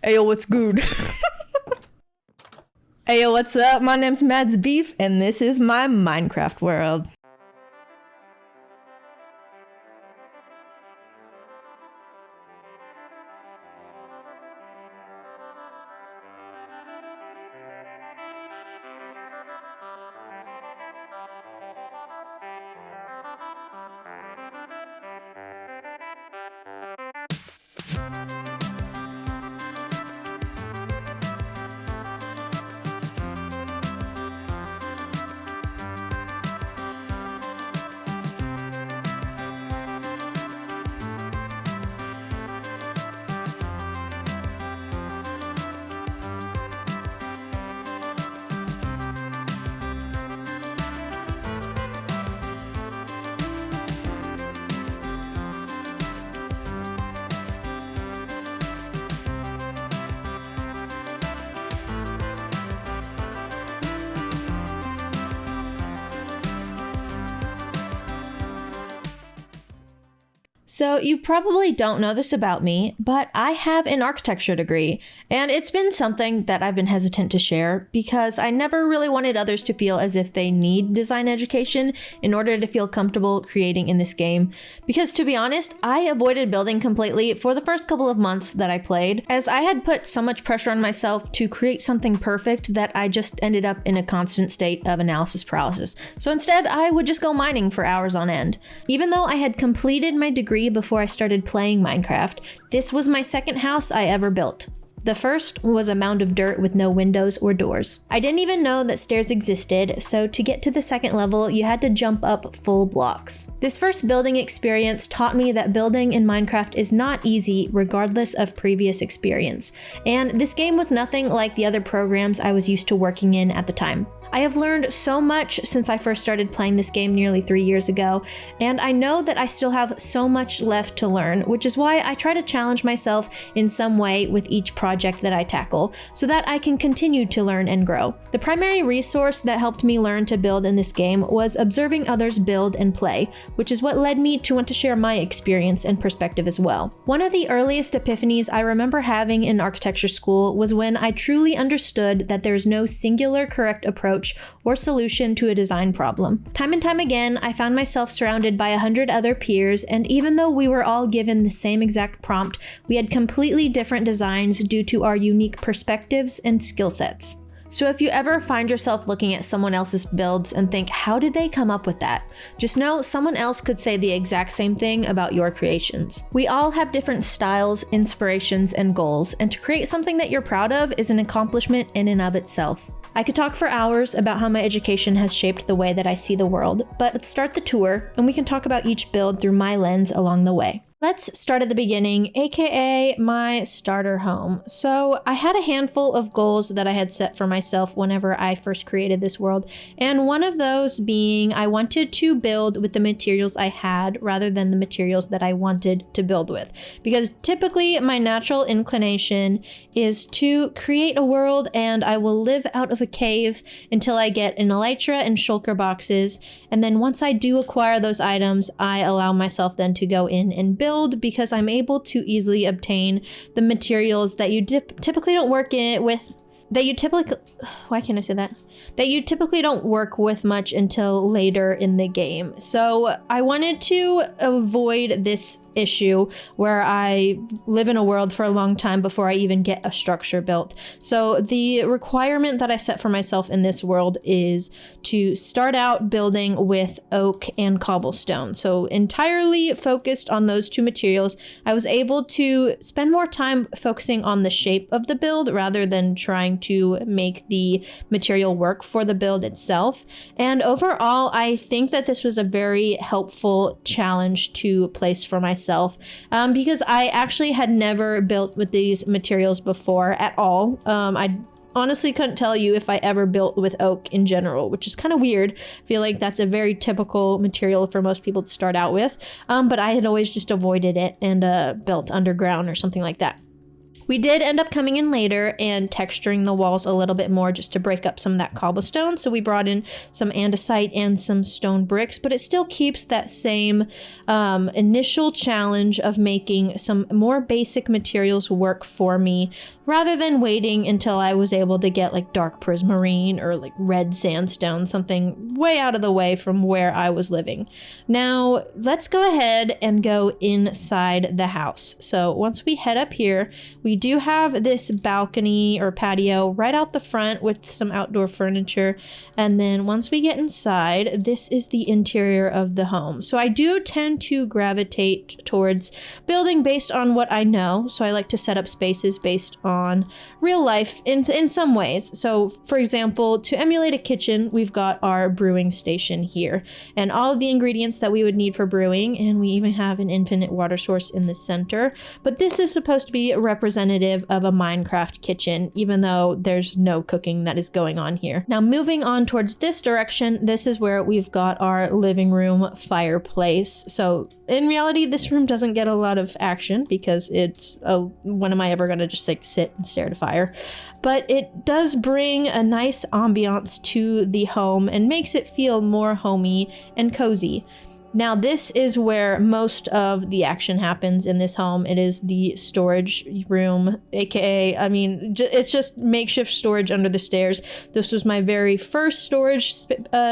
Ayo, what's good? Ayo, what's up? My name's Mads Beef, and this is my Minecraft world. So you probably don't know this about me, but I have an architecture degree, and it's been something that I've been hesitant to share because I never really wanted others to feel as if they need design education in order to feel comfortable creating in this game. Because to be honest, I avoided building completely for the first couple of months that I played, as I had put so much pressure on myself to create something perfect that I just ended up in a constant state of analysis paralysis. So instead, I would just go mining for hours on end. Even though I had completed my degree before I started playing Minecraft, this was my second house I ever built. The first was a mound of dirt with no windows or doors. I didn't even know that stairs existed, so to get to the second level, you had to jump up full blocks. This first building experience taught me that building in Minecraft is not easy regardless of previous experience, and this game was nothing like the other programs I was used to working in at the time. I have learned so much since I first started playing this game nearly 3 years ago, and I know that I still have so much left to learn, which is why I try to challenge myself in some way with each project that I tackle, so that I can continue to learn and grow. The primary resource that helped me learn to build in this game was observing others build and play, which is what led me to want to share my experience and perspective as well. One of the earliest epiphanies I remember having in architecture school was when I truly understood that there's no singular correct approach or solution to a design problem. Time and time again, I found myself surrounded by 100 other peers, and even though we were all given the same exact prompt, we had completely different designs due to our unique perspectives and skill sets. So if you ever find yourself looking at someone else's builds and think, how did they come up with that? Just know someone else could say the exact same thing about your creations. We all have different styles, inspirations, and goals, and to create something that you're proud of is an accomplishment in and of itself. I could talk for hours about how my education has shaped the way that I see the world, but let's start the tour and we can talk about each build through my lens along the way. Let's start at the beginning, aka my starter home. So I had a handful of goals that I had set for myself whenever I first created this world, and one of those being I wanted to build with the materials I had rather than the materials that I wanted to build with. Because typically my natural inclination is to create a world and I will live out of a cave until I get an elytra and shulker boxes, and then once I do acquire those items, I allow myself then to go in and build because I'm able to easily obtain the materials that you typically don't work with, that you typically don't work with much until later in the game. So I wanted to avoid this issue where I live in a world for a long time before I even get a structure built. So the requirement that I set for myself in this world is to start out building with oak and cobblestone. So entirely focused on those two materials, I was able to spend more time focusing on the shape of the build rather than trying to make the material work for the build itself. And overall, I think that this was a very helpful challenge to place for myself because I actually had never built with these materials before at all. I honestly couldn't tell you if I ever built with oak in general, which is kind of weird. I feel like that's a very typical material for most people to start out with, but I had always just avoided it and built underground or something like that. We did end up coming in later and texturing the walls a little bit more just to break up some of that cobblestone. So we brought in some andesite and some stone bricks, but it still keeps that same initial challenge of making some more basic materials work for me rather than waiting until I was able to get like dark prismarine or like red sandstone, something way out of the way from where I was living. Now let's go ahead and go inside the house. So once we head up here, we do have this balcony or patio right out the front with some outdoor furniture. And then once we get inside, this is the interior of the home. So I do tend to gravitate towards building based on what I know. So I like to set up spaces based on real life in some ways. So for example, to emulate a kitchen, we've got our brewing station here and all of the ingredients that we would need for brewing. And we even have an infinite water source in the center. But this is supposed to be a representative of a Minecraft kitchen, even though there's no cooking that is going on here. Now moving on towards this direction, this is where we've got our living room fireplace. So in reality, this room doesn't get a lot of action because it's when am I ever going to just like sit and stare at a fire? But it does bring a nice ambiance to the home and makes it feel more homey and cozy. Now this is where most of the action happens in this home. It is the storage room, aka, it's just makeshift storage under the stairs. This was my very first storage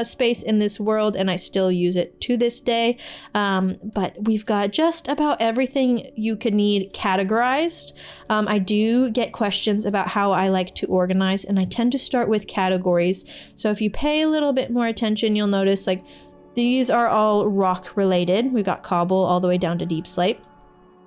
space in this world, and I still use it to this day. But we've got just about everything you could need categorized. I do get questions about how I like to organize, and I tend to start with categories. So if you pay a little bit more attention, you'll notice like these are all rock related. We've got cobble all the way down to deep slate.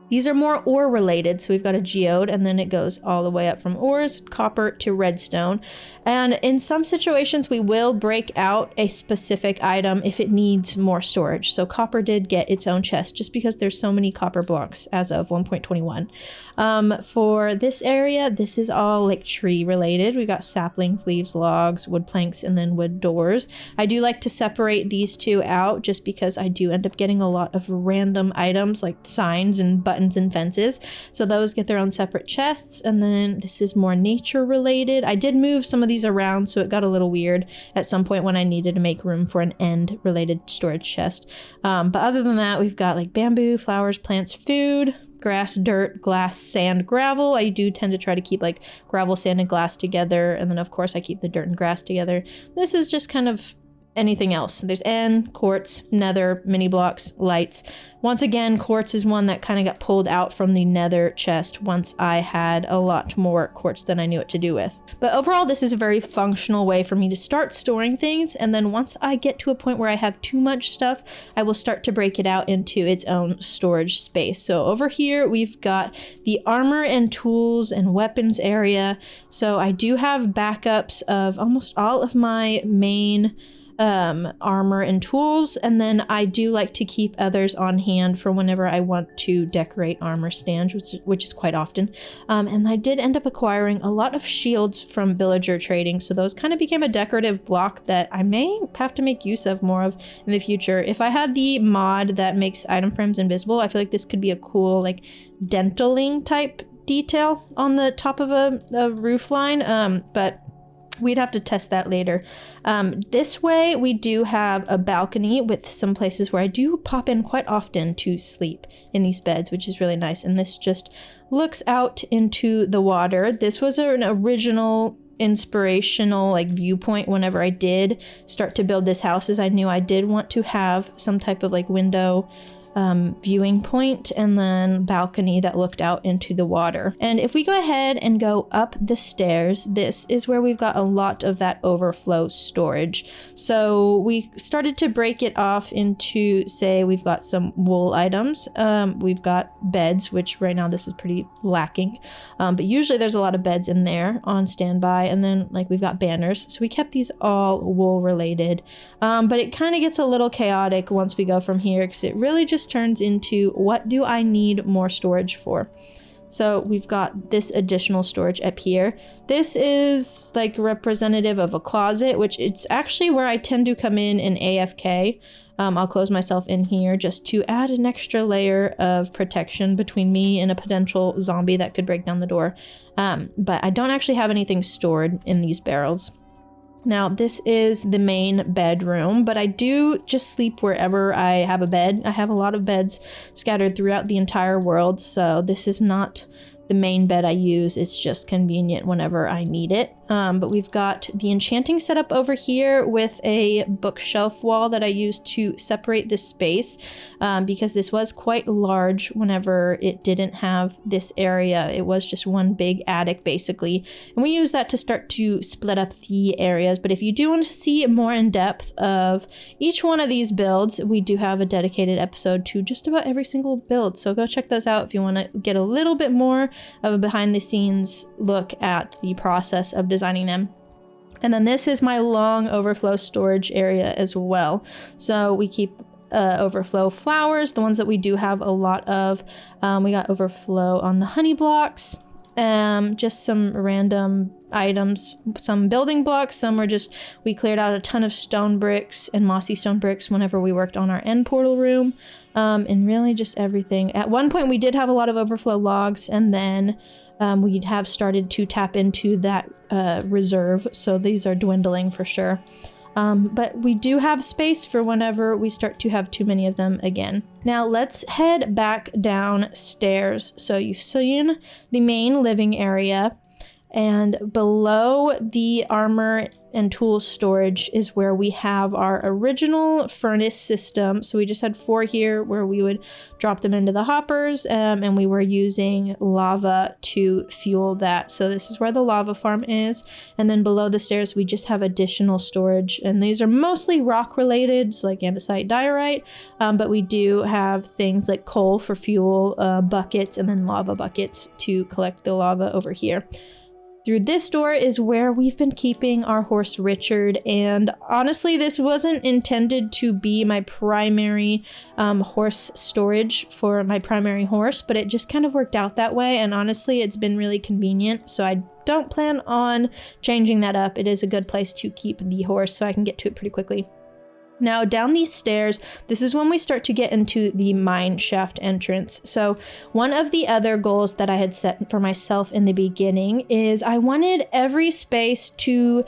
These are more ore related, so we've got a geode, and then it goes all the way up from ores, copper to redstone. And in some situations, we will break out a specific item if it needs more storage. So copper did get its own chest just because there's so many copper blocks as of 1.21. For this area, this is all like tree related. We got saplings, leaves, logs, wood planks, and then wood doors. I do like to separate these two out just because I do end up getting a lot of random items like signs and buttons and fences. So those get their own separate chests. And then this is more nature related. I did move some of these around, so it got a little weird at some point when I needed to make room for an end related storage chest. But other than that, we've got like bamboo, flowers, plants, food, grass, dirt, glass, sand, gravel. I do tend to try to keep like gravel, sand, and glass together. And then of course I keep the dirt and grass together. This is just kind of anything else. There's N, quartz, nether, mini blocks, lights. Once again, quartz is one that kind of got pulled out from the nether chest once I had a lot more quartz than I knew what to do with. But overall, this is a very functional way for me to start storing things. And then once I get to a point where I have too much stuff, I will start to break it out into its own storage space. So over here, we've got the armor and tools and weapons area. So I do have backups of almost all of my main armor and tools, and then I do like to keep others on hand for whenever I want to decorate armor stands, which is quite often. And I did end up acquiring a lot of shields from villager trading, so those kind of became a decorative block that I may have to make use of more of in the future. If I had the mod that makes item frames invisible, I feel like this could be a cool like dentaling type detail on the top of a roof line, but we'd have to test that later. This way, we do have a balcony with some places where I do pop in quite often to sleep in these beds, which is really nice. And this just looks out into the water. This was an original inspirational like viewpoint whenever I did start to build this house, as I knew I did want to have some type of like window viewing point and then balcony that looked out into the water. And if we go ahead and go up the stairs, this is where we've got a lot of that overflow storage. So we started to break it off into, say, we've got some wool items, we've got beds, which right now this is pretty lacking, but usually there's a lot of beds in there on standby, and then like we've got banners. So we kept these all wool related, but it kind of gets a little chaotic once we go from here because it really just turns into what do I need more storage for. So we've got this additional storage up here. This is like representative of a closet, which it's actually where I tend to come in and AFK. I'll close myself in here just to add an extra layer of protection between me and a potential zombie that could break down the door. But I don't actually have anything stored in these barrels. Now, this is the main bedroom, but I do just sleep wherever I have a bed. I have a lot of beds scattered throughout the entire world, so this is not the main bed I use. It's just convenient whenever I need it. But we've got the enchanting setup over here with a bookshelf wall that I use to separate this space because this was quite large whenever it didn't have this area. It was just one big attic basically. And we use that to start to split up the areas. But if you do want to see more in depth of each one of these builds, we do have a dedicated episode to just about every single build. So go check those out if you want to get a little bit more of a behind the scenes look at the process of designing them. And then this is my long overflow storage area as well. So we keep overflow flowers, the ones that we do have a lot of. We got overflow on the honey blocks, just some random items, some building blocks, some were just, we cleared out a ton of stone bricks and mossy stone bricks whenever we worked on our end portal room. And really just everything. At one point we did have a lot of overflow logs, and then we'd have started to tap into that reserve, so these are dwindling for sure. But we do have space for whenever we start to have too many of them again. Now let's head back downstairs. So you've seen the main living area, and below the armor and tools storage is where we have our original furnace system. So we just had 4 here where we would drop them into the hoppers, and we were using lava to fuel that. So this is where the lava farm is. And then below the stairs, we just have additional storage. And these are mostly rock related, so like andesite, diorite. But we do have things like coal for fuel, buckets, and then lava buckets to collect the lava over here. Through this door is where we've been keeping our horse Richard, and honestly this wasn't intended to be my primary horse storage for my primary horse, but it just kind of worked out that way, and honestly it's been really convenient, so I don't plan on changing that up. It is a good place to keep the horse, so I can get to it pretty quickly. Now down these stairs, this is when we start to get into the mine shaft entrance. So one of the other goals that I had set for myself in the beginning is I wanted every space to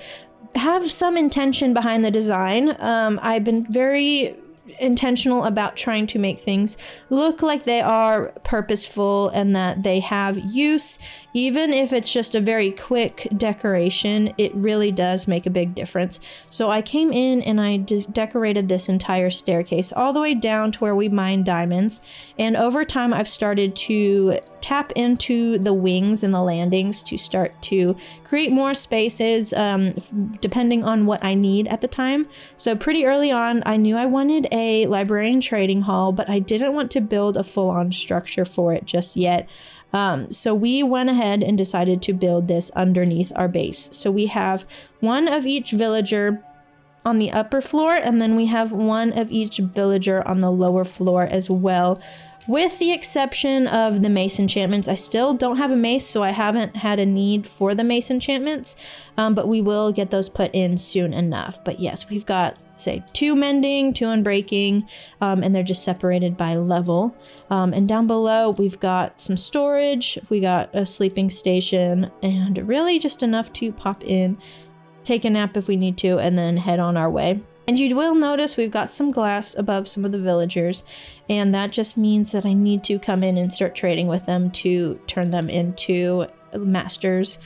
have some intention behind the design. I've been very intentional about trying to make things look like they are purposeful and that they have use. Even if it's just a very quick decoration, it really does make a big difference. So I came in and I decorated this entire staircase all the way down to where we mine diamonds. And over time, I've started to tap into the wings and the landings to start to create more spaces depending on what I need at the time. So pretty early on, I knew I wanted a librarian trading hall, but I didn't want to build a full-on structure for it just yet. So we went ahead and decided to build this underneath our base. So we have one of each villager on the upper floor, and then we have one of each villager on the lower floor as well. With the exception of the mace enchantments, I still don't have a mace, so I haven't had a need for the mace enchantments, but we will get those put in soon enough. But yes, we've got, say, 2 mending, 2 unbreaking, and they're just separated by level. And down below, we've got some storage, we got a sleeping station, and really just enough to pop in, take a nap if we need to, and then head on our way. And you will notice we've got some glass above some of the villagers, and that just means that I need to come in and start trading with them to turn them into masters.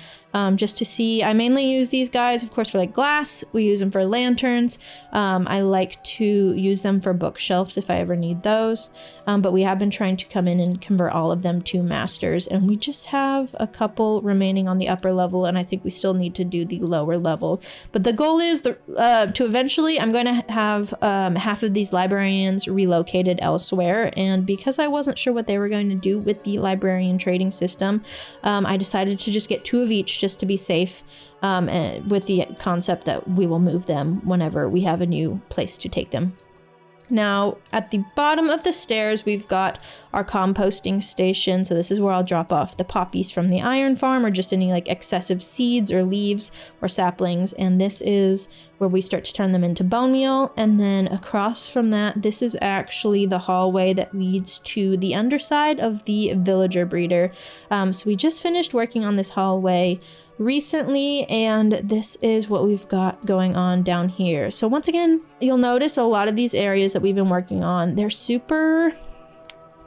Just to see, I mainly use these guys, of course, for like glass. We use them for lanterns. I like to use them for bookshelves if I ever need those. But we have been trying to come in and convert all of them to masters, and we just have a couple remaining on the upper level, and I think we still need to do the lower level. But the goal is to eventually, I'm going to have half of these librarians relocated elsewhere, and because I wasn't sure what they were going to do with the librarian trading system, I decided to just get 2 of each just to be safe, with the concept that we will move them whenever we have a new place to take them. Now, at the bottom of the stairs, we've got our composting station. So this is where I'll drop off the poppies from the iron farm, or just any like excessive seeds or leaves or saplings. And this is where we start to turn them into bone meal. And then across from that, this is actually the hallway that leads to the underside of the villager breeder. So we just finished working on this hallway recently, and this is what we've got going on down here. So once again, you'll notice a lot of these areas that we've been working on, they're super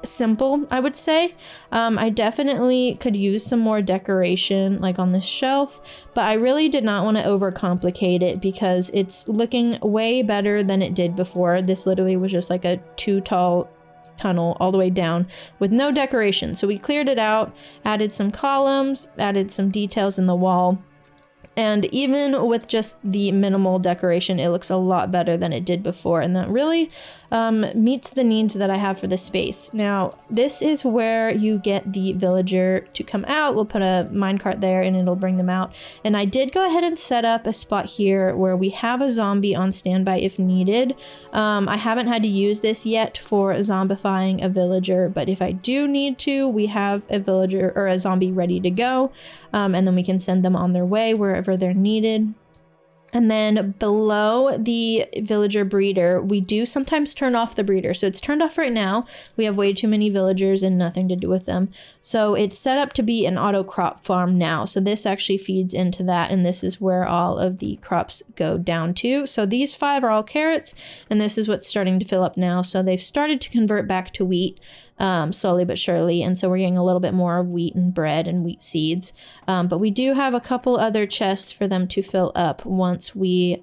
simple, I would say. I definitely could use some more decoration like on this shelf, but I really did not want to overcomplicate it because it's looking way better than it did before. This literally was just like a 2 tall tunnel all the way down with no decoration. So we cleared it out, added some columns, added some details in the wall. And even with just the minimal decoration, it looks a lot better than it did before. And that really meets the needs that I have for the space. Now, this is where you get the villager to come out. We'll put a minecart there and it'll bring them out. And I did go ahead and set up a spot here where we have a zombie on standby if needed. I haven't had to use this yet for zombifying a villager, but if I do need to, we have a villager or a zombie ready to go. And then we can send them on their way wherever they're needed. And then below the villager breeder, we do sometimes turn off the breeder. So it's turned off right now. We have way too many villagers and nothing to do with them. So it's set up to be an auto crop farm now. So this actually feeds into that. And this is where all of the crops go down to. So these 5 are all carrots. And this is what's starting to fill up now. So they've started to convert back to wheat. Slowly but surely, and so we're getting a little bit more of wheat and bread and wheat seeds, but we do have a couple other chests for them to fill up once we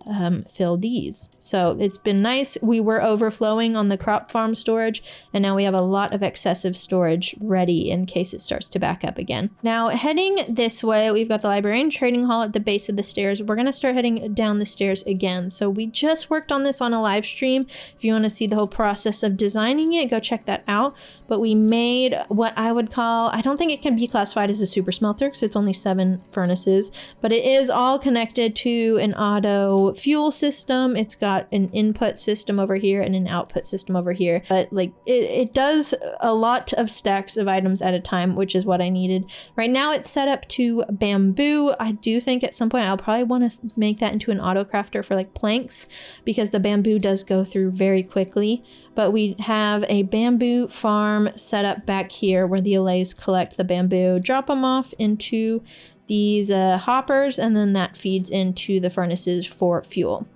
fill these. So it's been nice. We were overflowing on the crop farm storage, and now we have a lot of excessive storage ready in case it starts to back up again. Now heading this way, we've got the librarian trading hall at the base of the stairs. We're gonna start heading down the stairs again. So we just worked on this on a live stream. If you want to see the whole process of designing it, go check that out. But we made what I would call, I don't think it can be classified as a super smelter because it's only 7 furnaces, but it is all connected to an auto fuel system. It's got an input system over here and an output system over here. But like it does a lot of stacks of items at a time, which is what I needed. Right now it's set up to bamboo. I do think at some point I'll probably want to make that into an auto crafter for like planks because the bamboo does go through very quickly. But we have a bamboo farm set up back here where the allays collect the bamboo, drop them off into these hoppers, and then that feeds into the furnaces for fuel.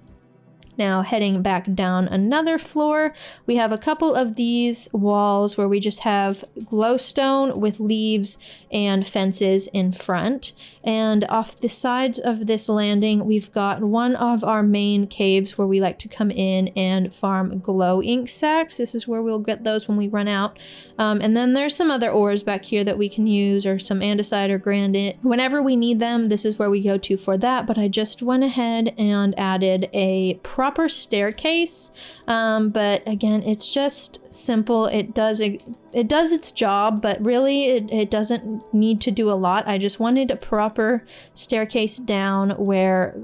Now heading back down another floor, we have a couple of these walls where we just have glowstone with leaves and fences in front. And off the sides of this landing, we've got one of our main caves where we like to come in and farm glow ink sacks. This is where we'll get those when we run out. And then there's some other ores back here that we can use, or some andesite or granite. Whenever we need them, this is where we go to for that. But I just went ahead and added a proper staircase, but again, it's just simple. It does its job, but really it doesn't need to do a lot. I just wanted a proper staircase down where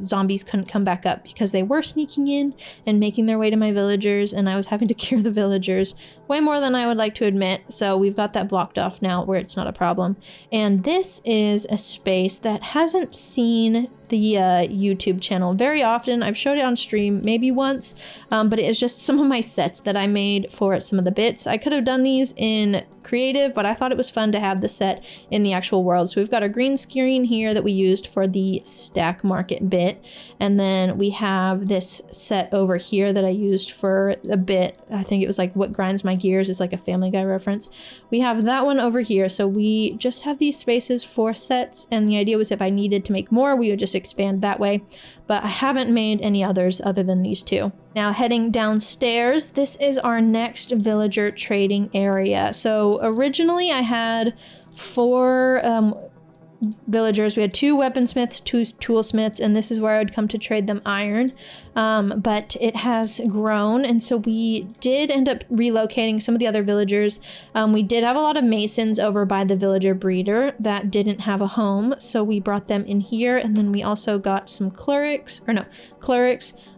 zombies couldn't come back up because they were sneaking in and making their way to my villagers, and I was having to cure the villagers way more than I would like to admit. So we've got that blocked off now where it's not a problem. And this is a space that hasn't seen the YouTube channel very often. I've showed it on stream maybe once, but it is just some of my sets that I made for some of the bits. I could have done these in creative, but I thought it was fun to have the set in the actual world. So we've got a green screen here that we used for the stack market bit, and then we have this set over here that I used for a bit. I think it was like What Grinds My Gears. It's like a Family Guy reference. We have that one over here, so we just have these spaces for sets, and the idea was if I needed to make more, we would just expand that way, but I haven't made any others other than these 2. Now heading downstairs, this is our next villager trading area. So originally I had 4 villagers. We had 2 weaponsmiths, 2 toolsmiths, and this is where I would come to trade them iron. But it has grown, and so we did end up relocating some of the other villagers. We did have a lot of masons over by the villager breeder that didn't have a home, so we brought them in here, and then we also got some clerics,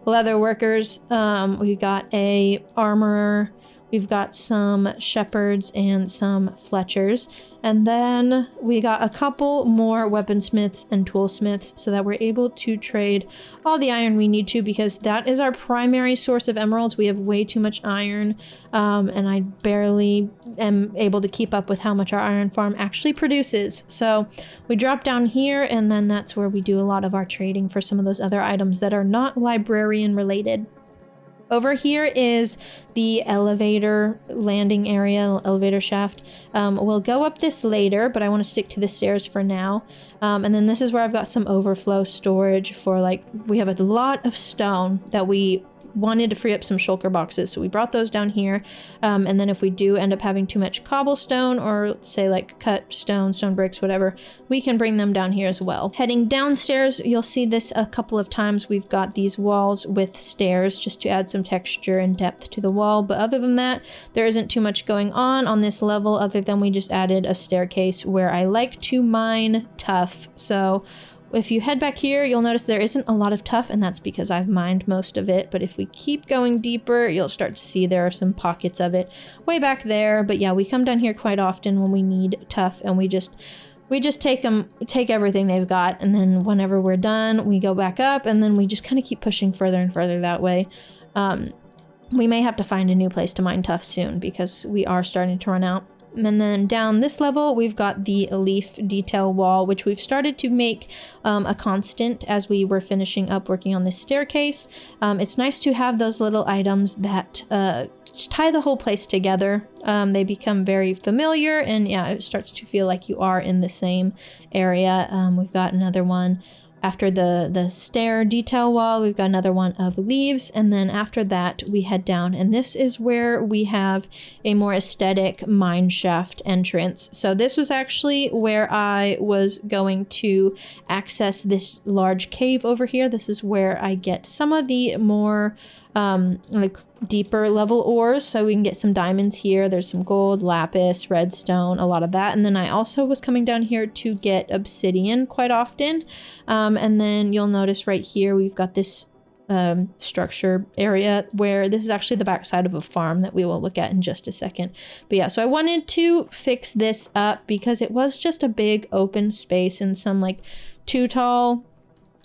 leather workers. We got a armorer. We've got some shepherds and some fletchers. And then we got a couple more weaponsmiths and toolsmiths so that we're able to trade all the iron we need to, because that is our primary source of emeralds. We have way too much iron, and I barely am able to keep up with how much our iron farm actually produces. So we drop down here, and then that's where we do a lot of our trading for some of those other items that are not librarian related. Over here is the elevator landing area, elevator shaft. We'll go up this later, but I want to stick to the stairs for now. And then this is where I've got some overflow storage for, like, we have a lot of stone that we wanted to free up some shulker boxes, so we brought those down here. And then if we do end up having too much cobblestone, or say like cut stone, stone bricks, whatever, we can bring them down here as well. Heading downstairs, you'll see this a couple of times. We've got these walls with stairs just to add some texture and depth to the wall, but other than that, there isn't too much going on this level, other than we just added a staircase where I like to mine tuff. So if you head back here, you'll notice there isn't a lot of tuff, and that's because I've mined most of it. But if we keep going deeper, you'll start to see there are some pockets of it way back there. But yeah, we come down here quite often when we need tuff, and we just take everything they've got, and then whenever we're done, we go back up, and then we just kind of keep pushing further and further that way. We may have to find a new place to mine tuff soon, because we are starting to run out. And then down this level, we've got the leaf detail wall, which we've started to make a constant as we were finishing up working on this staircase. It's nice to have those little items that just tie the whole place together. They become very familiar, and yeah, it starts to feel like you are in the same area. We've got another one. After the stair detail wall, we've got another one of leaves, and then after that we head down, and this is where we have a more aesthetic mine shaft entrance. So this was actually where I was going to access this large cave over here. This is where I get some of the more like deeper level ores, so we can get some diamonds here. There's some gold, lapis, redstone, a lot of that. And then I also was coming down here to get obsidian quite often. And then you'll notice right here we've got this structure area where this is actually the backside of a farm that we will look at in just a second. But yeah, so I wanted to fix this up because it was just a big open space and some like too tall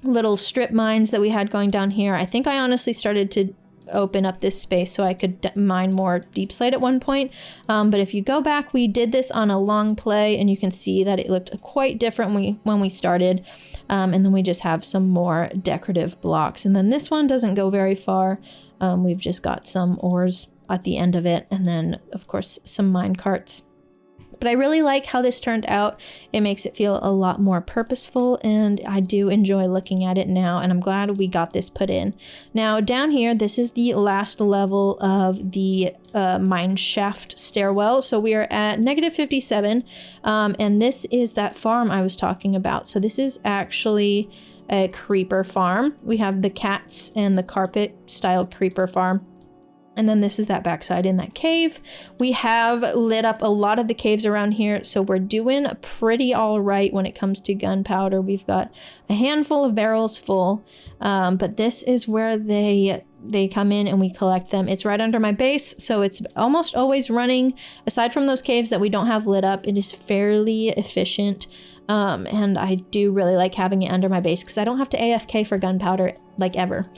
little strip mines that we had going down here. I think I honestly started to open up this space so I could mine more deep slate at one point. But if you go back, we did this on a long play, and you can see that it looked quite different when we started. And then we just have some more decorative blocks. And then this one doesn't go very far. We've just got some ores at the end of it, and then of course some mine carts. But I really like how this turned out. It makes it feel a lot more purposeful, and I do enjoy looking at it now, and I'm glad we got this put in. Now down here, this is the last level of the mine shaft stairwell. So we are at -57, and this is that farm I was talking about. So this is actually a creeper farm. We have the cats and the carpet style creeper farm. And then this is that backside in that cave. We have lit up a lot of the caves around here, so we're doing pretty all right when it comes to gunpowder. We've got a handful of barrels full, but this is where they come in and we collect them. It's right under my base, so it's almost always running. Aside from those caves that we don't have lit up, it is fairly efficient. And I do really like having it under my base because I don't have to AFK for gunpowder like ever.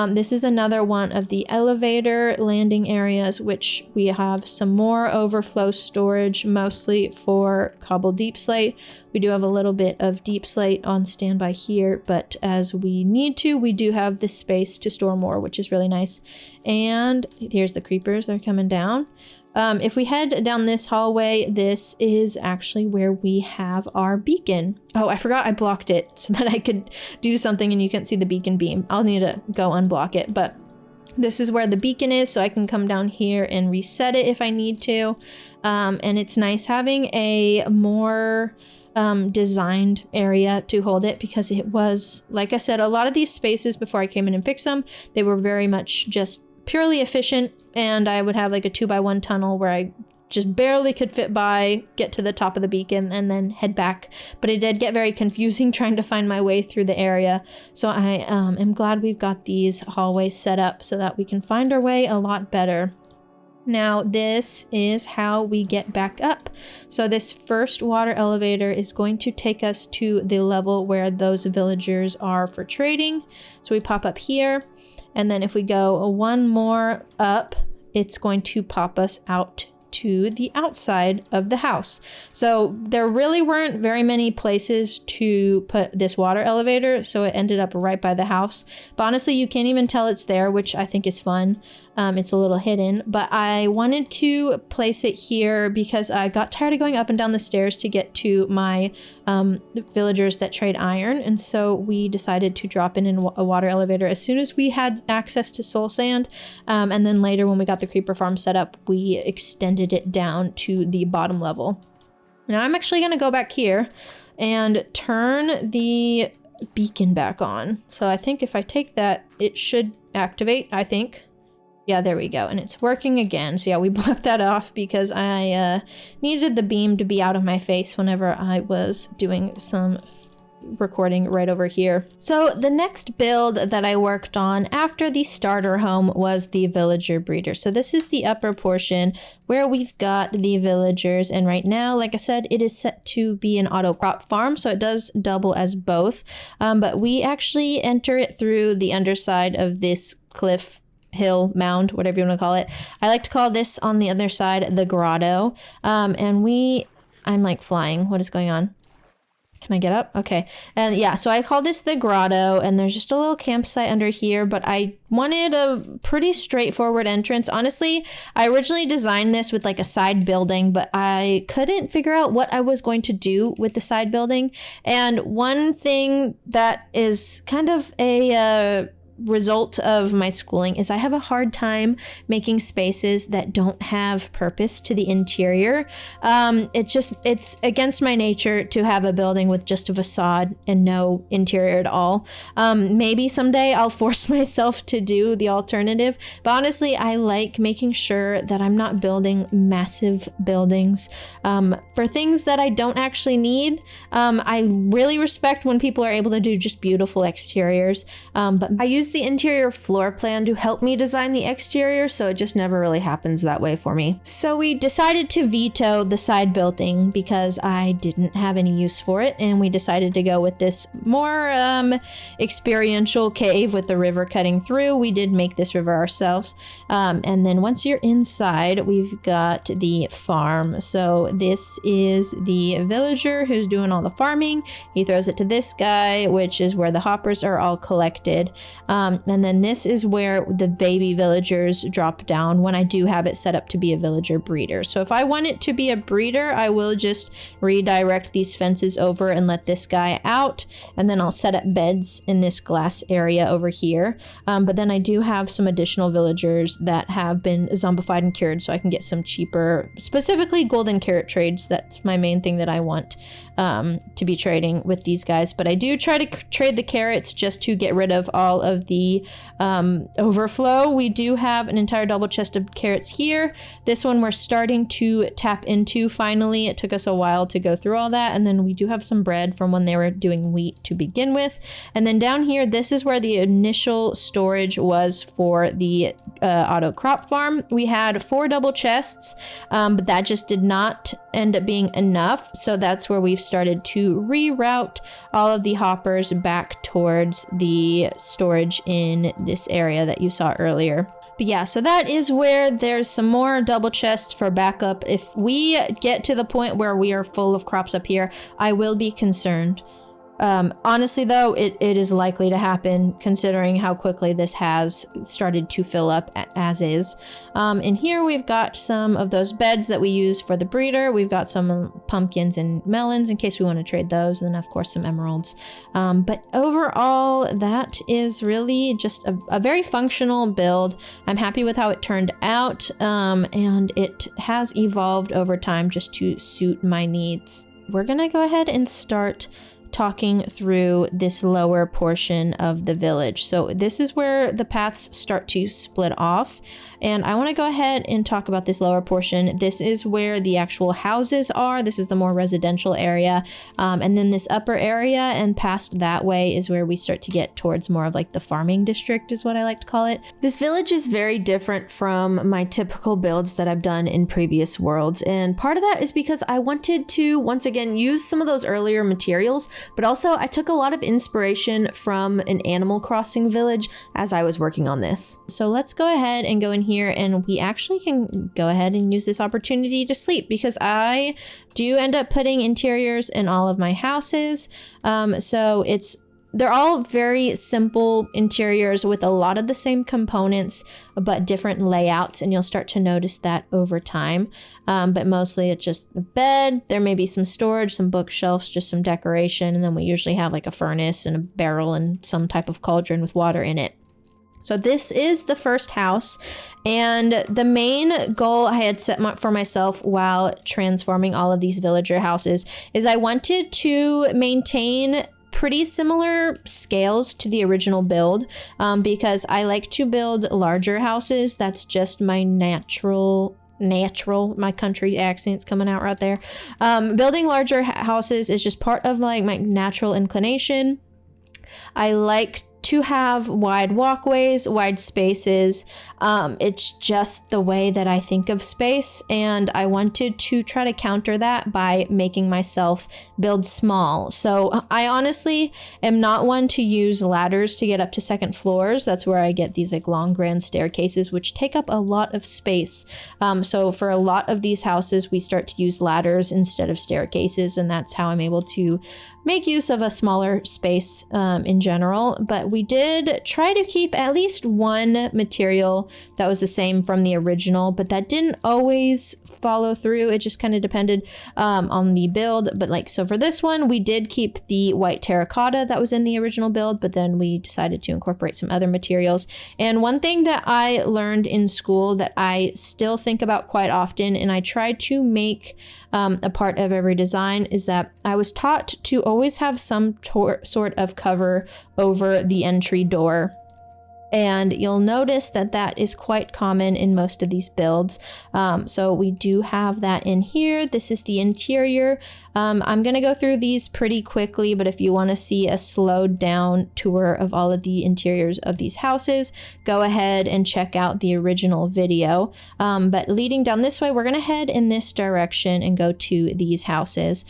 This is another one of the elevator landing areas, which we have some more overflow storage, mostly for cobble deep slate. We do have a little bit of deep slate on standby here, but as we need to, we do have the space to store more, which is really nice. And here's the creepers, they're coming down. If we head down this hallway, this is actually where we have our beacon. Oh, I forgot I blocked it so that I could do something and you can't see the beacon beam. I'll need to go unblock it, but this is where the beacon is, so I can come down here and reset it if I need to. And it's nice having a more designed area to hold it, because it was, like I said, a lot of these spaces before I came in and fixed them, they were very much just purely efficient, and I would have like a 2x1 tunnel where I just barely could fit by, get to the top of the beacon, and then head back. But it did get very confusing trying to find my way through the area. So I am glad we've got these hallways set up so that we can find our way a lot better. Now this is how we get back up. So this first water elevator is going to take us to the level where those villagers are for trading. So we pop up here, and then if we go one more up, it's going to pop us out to the outside of the house. So there really weren't very many places to put this water elevator, so it ended up right by the house. But honestly, you can't even tell it's there, which I think is fun. It's a little hidden, but I wanted to place it here because I got tired of going up and down the stairs to get to my villagers that trade iron, and so we decided to drop in a water elevator as soon as we had access to soul sand, and then later when we got the creeper farm set up, we extended it down to the bottom level. Now I'm actually going to go back here and turn the beacon back on. So I think if I take that, it should activate, I think. Yeah, there we go. And it's working again. So yeah, we blocked that off because I needed the beam to be out of my face whenever I was doing some recording right over here. So the next build that I worked on after the starter home was the villager breeder. So this is the upper portion where we've got the villagers, and right now, like I said, it is set to be an auto crop farm, so it does double as both, but we actually enter it through the underside of this cliff, hill, mound, whatever you want to call it. I like to call this on the other side the grotto. I'm like flying. What is going on? Can I get up? Okay. And yeah, so I call this the grotto, and there's just a little campsite under here, but I wanted a pretty straightforward entrance. Honestly, I originally designed this with like a side building, but I couldn't figure out what I was going to do with the side building. And one thing that is kind of a result of my schooling is I have a hard time making spaces that don't have purpose to the interior. It's against my nature to have a building with just a facade and no interior at all. Maybe someday I'll force myself to do the alternative, but honestly, I like making sure that I'm not building massive buildings for things that I don't actually need. I really respect when people are able to do just beautiful exteriors, but I use the interior floor plan to help me design the exterior, so it just never really happens that way for me. So we decided to veto the side building because I didn't have any use for it, and we decided to go with this more experiential cave with the river cutting through. We did make this river ourselves, and then once you're inside, we've got the farm. So this is the villager who's doing all the farming. He throws it to this guy, which is where the hoppers are all collected. And then this is where the baby villagers drop down when I do have it set up to be a villager breeder. So if I want it to be a breeder, I will just redirect these fences over and let this guy out, and then I'll set up beds in this glass area over here. But then I do have some additional villagers that have been zombified and cured, so I can get some cheaper, specifically golden carrot trades. That's my main thing that I want to be trading with these guys. But I do try to trade the carrots just to get rid of all of the overflow. We do have an entire double chest of carrots here. This one we're starting to tap into finally. It took us a while to go through all that, and then we do have some bread from when they were doing wheat to begin with. And then down here, this is where the initial storage was for the auto crop farm. We had 4 double chests, but that just did not end up being enough, so that's where we've started to reroute all of the hoppers back towards the storage in this area that you saw earlier. But yeah, so that is where there's some more double chests for backup. If we get to the point where we are full of crops up here, I will be concerned. Honestly though, it is likely to happen considering how quickly this has started to fill up as is. And here we've got some of those beds that we use for the breeder. We've got some pumpkins and melons in case we want to trade those, and then of course some emeralds. But overall, that is really just a very functional build. I'm happy with how it turned out, and it has evolved over time just to suit my needs. We're gonna go ahead and start talking through this lower portion of the village. So this is where the paths start to split off. And I want to go ahead and talk about this lower portion. This is where the actual houses are. This is the more residential area. And then this upper area and past that way is where we start to get towards more of like the farming district is what I like to call it. This village is very different from my typical builds that I've done in previous worlds. And part of that is because I wanted to, once again, use some of those earlier materials, but also I took a lot of inspiration from an Animal Crossing village as I was working on this. So let's go ahead and go in here, and we actually can go ahead and use this opportunity to sleep because I do end up putting interiors in all of my houses. So they're all very simple interiors with a lot of the same components, but different layouts, and you'll start to notice that over time. But mostly it's just a bed. There may be some storage, some bookshelves, just some decoration, and then we usually have like a furnace and a barrel and some type of cauldron with water in it. So this is the first house, and the main goal I had set for myself while transforming all of these villager houses is I wanted to maintain pretty similar scales to the original build because I like to build larger houses. That's just my natural, my country accent's coming out right there. Building larger houses is just part of like my natural inclination. I like to have wide walkways, wide spaces. It's just the way that I think of space, and I wanted to try to counter that by making myself build small. So I honestly am not one to use ladders to get up to second floors. That's where I get these like long grand staircases, which take up a lot of space. So for a lot of these houses, we start to use ladders instead of staircases, and that's how I'm able to make use of a smaller space in general. But we did try to keep at least one material that was the same from the original, but that didn't always follow through. It just kind of depended on the build. But like, so for this one, we did keep the white terracotta that was in the original build, but then we decided to incorporate some other materials. And one thing that I learned in school that I still think about quite often, and I try to make a part of every design, is that I was taught to always have some sort of cover over the entry door. And you'll notice that that is quite common in most of these builds. So we do have that in here. This is the interior. I'm going to go through these pretty quickly, but if you want to see a slowed down tour of all of the interiors of these houses, go ahead and check out the original video. But leading down this way, we're going to head in this direction and go to these houses.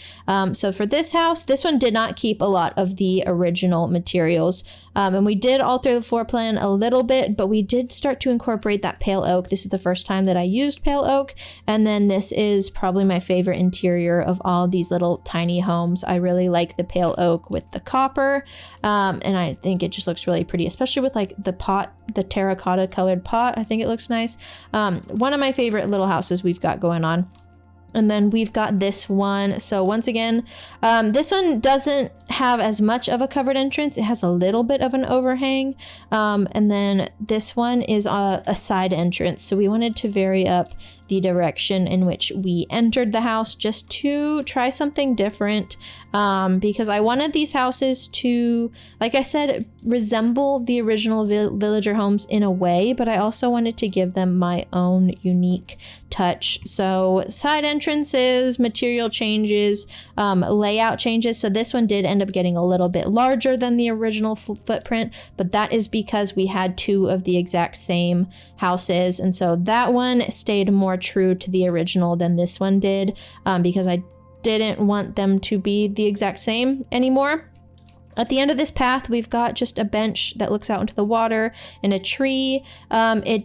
So for this house, this one did not keep a lot of the original materials. And we did alter the floor plan a little bit, but we did start to incorporate that pale oak. This is the first time that I used pale oak. And then this is probably my favorite interior of all these little tiny homes. I really like the pale oak with the copper. And I think it just looks really pretty, especially with like the pot, the terracotta colored pot. I think it looks nice. One of my favorite little houses we've got going on. And then we've got this one. So once again, this one doesn't have as much of a covered entrance. It has a little bit of an overhang. And then this one is a side entrance. So we wanted to vary up the direction in which we entered the house just to try something different, because I wanted these houses to, like I said, resemble the original villager homes in a way, but I also wanted to give them my own unique touch. So side entrances, material changes, layout changes. So this one did end up getting a little bit larger than the original footprint, but that is because we had two of the exact same houses. And so that one stayed more true to the original than this one did, because I didn't want them to be the exact same anymore. At the end of this path, we've got just a bench that looks out into the water and a tree. It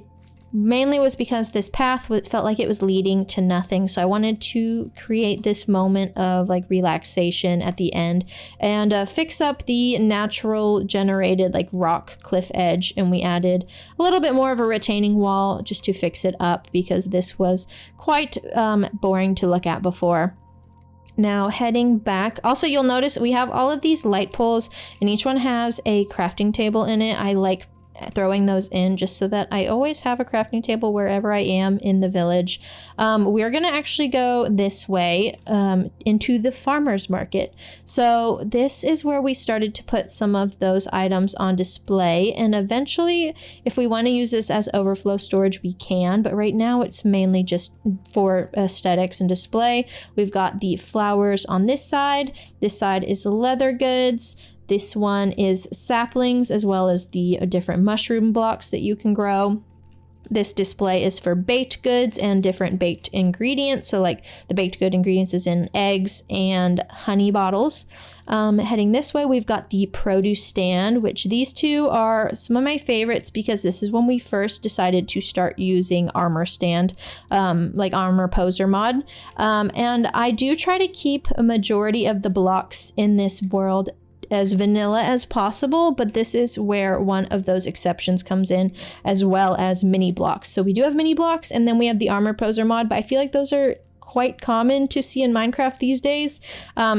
mainly was because this path felt like it was leading to nothing. So I wanted to create this moment of like relaxation at the end and fix up the natural generated like rock cliff edge. And we added a little bit more of a retaining wall just to fix it up because this was quite boring to look at before. Now heading back, also you'll notice we have all of these light poles and each one has a crafting table in it. I like throwing those in just so that I always have a crafting table wherever I am in the village. We're gonna actually go this way into the farmer's market. So this is where we started to put some of those items on display, and eventually if we want to use this as overflow storage we can, but right now it's mainly just for aesthetics and display. We've got the flowers on this side is leather goods. This one is saplings, as well as the different mushroom blocks that you can grow. This display is for baked goods and different baked ingredients. So like the baked good ingredients is in eggs and honey bottles. Heading this way, we've got the produce stand, which these two are some of my favorites because this is when we first decided to start using armor stand, like armor poser mod. And I do try to keep a majority of the blocks in this world as vanilla as possible, but this is where one of those exceptions comes in, as well as mini blocks. So we do have mini blocks, and then we have the armor poser mod, but I feel like those are quite common to see in Minecraft these days,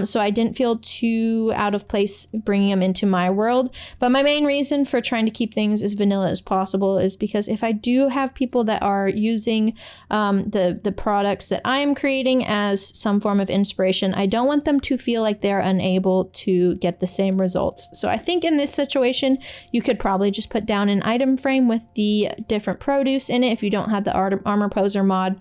so I didn't feel too out of place bringing them into my world. But my main reason for trying to keep things as vanilla as possible is because if I do have people that are using the products that I'm creating as some form of inspiration, I don't want them to feel like they're unable to get the same results. So I think in this situation you could probably just put down an item frame with the different produce in it if you don't have the armor poser mod.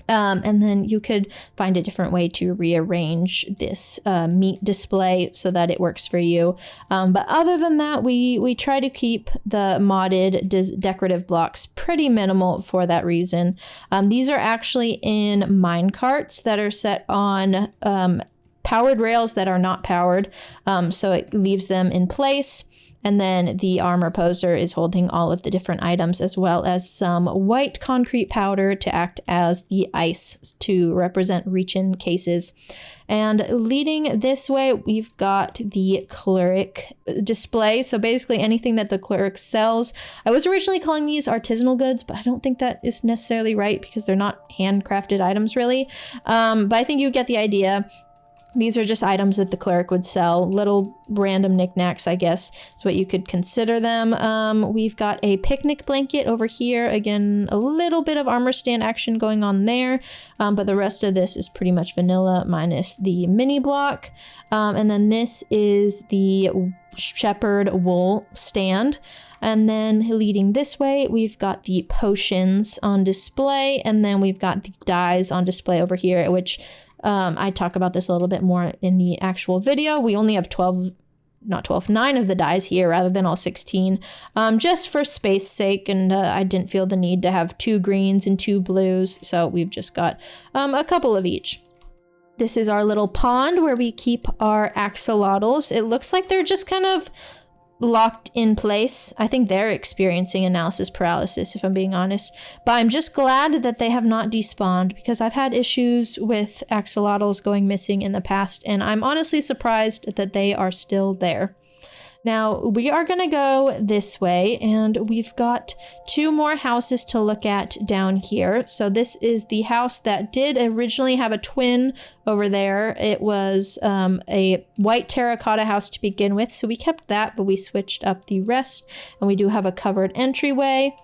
And then you could find a different way to rearrange this meat display so that it works for you. But other than that, we try to keep the modded decorative blocks pretty minimal for that reason. These are actually in mine carts that are set on powered rails that are not powered, so it leaves them in place. And then the armor poser is holding all of the different items, as well as some white concrete powder to act as the ice to represent reach-in cases. And leading this way, we've got the cleric display. So basically anything that the cleric sells. I was originally calling these artisanal goods, but I don't think that is necessarily right because they're not handcrafted items really. But I think you get the idea. These are just items that the cleric would sell, little random knickknacks, I guess, is what you could consider them. We've got a picnic blanket over here. Again, a little bit of armor stand action going on there, but the rest of this is pretty much vanilla minus the mini block. And then this is the shepherd wool stand. And then leading this way, we've got the potions on display, and then we've got the dyes on display over here, which I talk about this a little bit more in the actual video. We only have 9 of the dyes here rather than all 16, just for space sake, and I didn't feel the need to have 2 greens and 2 blues, so we've just got a couple of each. This is our little pond where we keep our axolotls. It looks like they're just kind of locked in place. I think they're experiencing analysis paralysis, if I'm being honest, but I'm just glad that they have not despawned because I've had issues with axolotls going missing in the past, and I'm honestly surprised that they are still there. Now we are gonna go this way, and we've got 2 more houses to look at down here. So this is the house that did originally have a twin over there. It was a white terracotta house to begin with, so we kept that, but we switched up the rest, and we do have a covered entryway.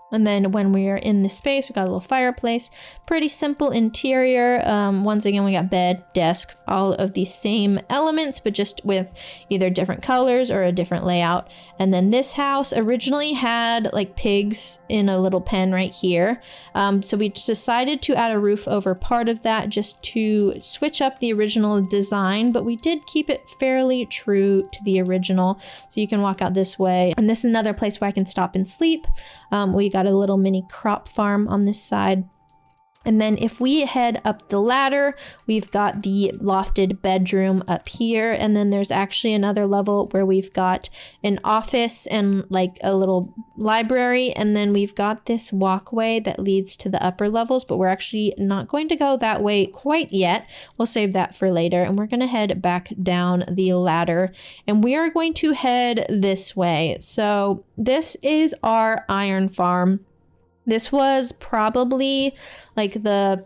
And then when we are in the space, we got a little fireplace, pretty simple interior. Once again, we got bed, desk, all of these same elements, but just with either different colors or a different layout. And then this house originally had like pigs in a little pen right here. So we decided to add a roof over part of that just to switch up the original design, but we did keep it fairly true to the original. So you can walk out this way. And this is another place where I can stop and sleep. We got a little mini crop farm on this side. And then if we head up the ladder, we've got the lofted bedroom up here. And then there's actually another level where we've got an office and like a little library. And then we've got this walkway that leads to the upper levels, but we're actually not going to go that way quite yet. We'll save that for later. And we're going to head back down the ladder, and we are going to head this way. So this is our iron farm. This was probably like the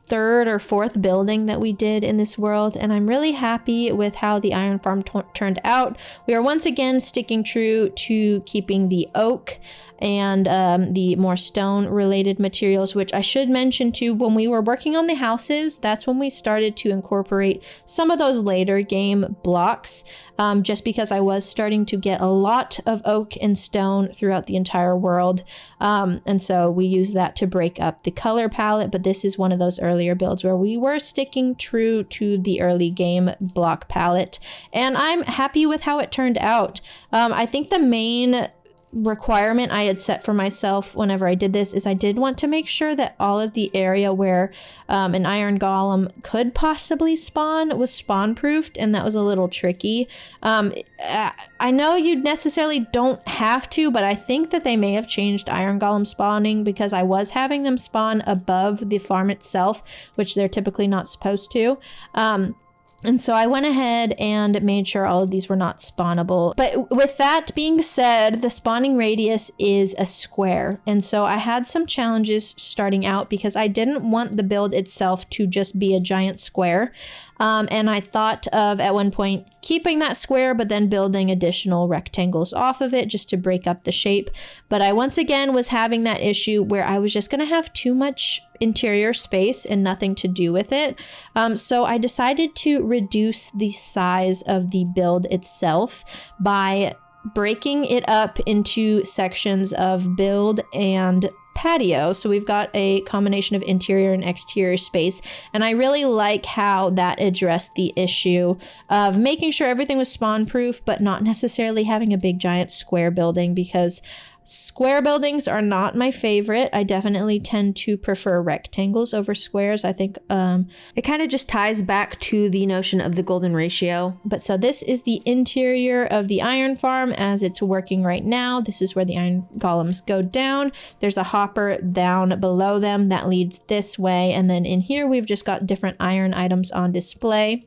third or fourth building that we did in this world, and I'm really happy with how the iron farm turned out. We are once again sticking true to keeping the oak and the more stone related materials, which I should mention too, when we were working on the houses, that's when we started to incorporate some of those later game blocks, just because I was starting to get a lot of oak and stone throughout the entire world. And so we used that to break up the color palette, but this is one of those earlier builds where we were sticking true to the early game block palette, and I'm happy with how it turned out. I think the main requirement I had set for myself whenever I did this is I did want to make sure that all of the area where an iron golem could possibly spawn was spawn proofed, and that was a little tricky. I know you necessarily don't have to, but I think that they may have changed iron golem spawning because I was having them spawn above the farm itself, which they're typically not supposed to. And so I went ahead and made sure all of these were not spawnable. But with that being said, the spawning radius is a square. And so I had some challenges starting out because I didn't want the build itself to just be a giant square. And I thought of at one point keeping that square, but then building additional rectangles off of it just to break up the shape. But I once again was having that issue where I was just going to have too much interior space and nothing to do with it. So I decided to reduce the size of the build itself by breaking it up into sections of build and patio. So we've got a combination of interior and exterior space, and I really like how that addressed the issue of making sure everything was spawn proof but not necessarily having a big giant square building, because square buildings are not my favorite. I definitely tend to prefer rectangles over squares. I think it kind of just ties back to the notion of the golden ratio. But so this is the interior of the iron farm as it's working right now. This is where the iron golems go down. There's a hopper down below them that leads this way. And then in here, we've just got different iron items on display.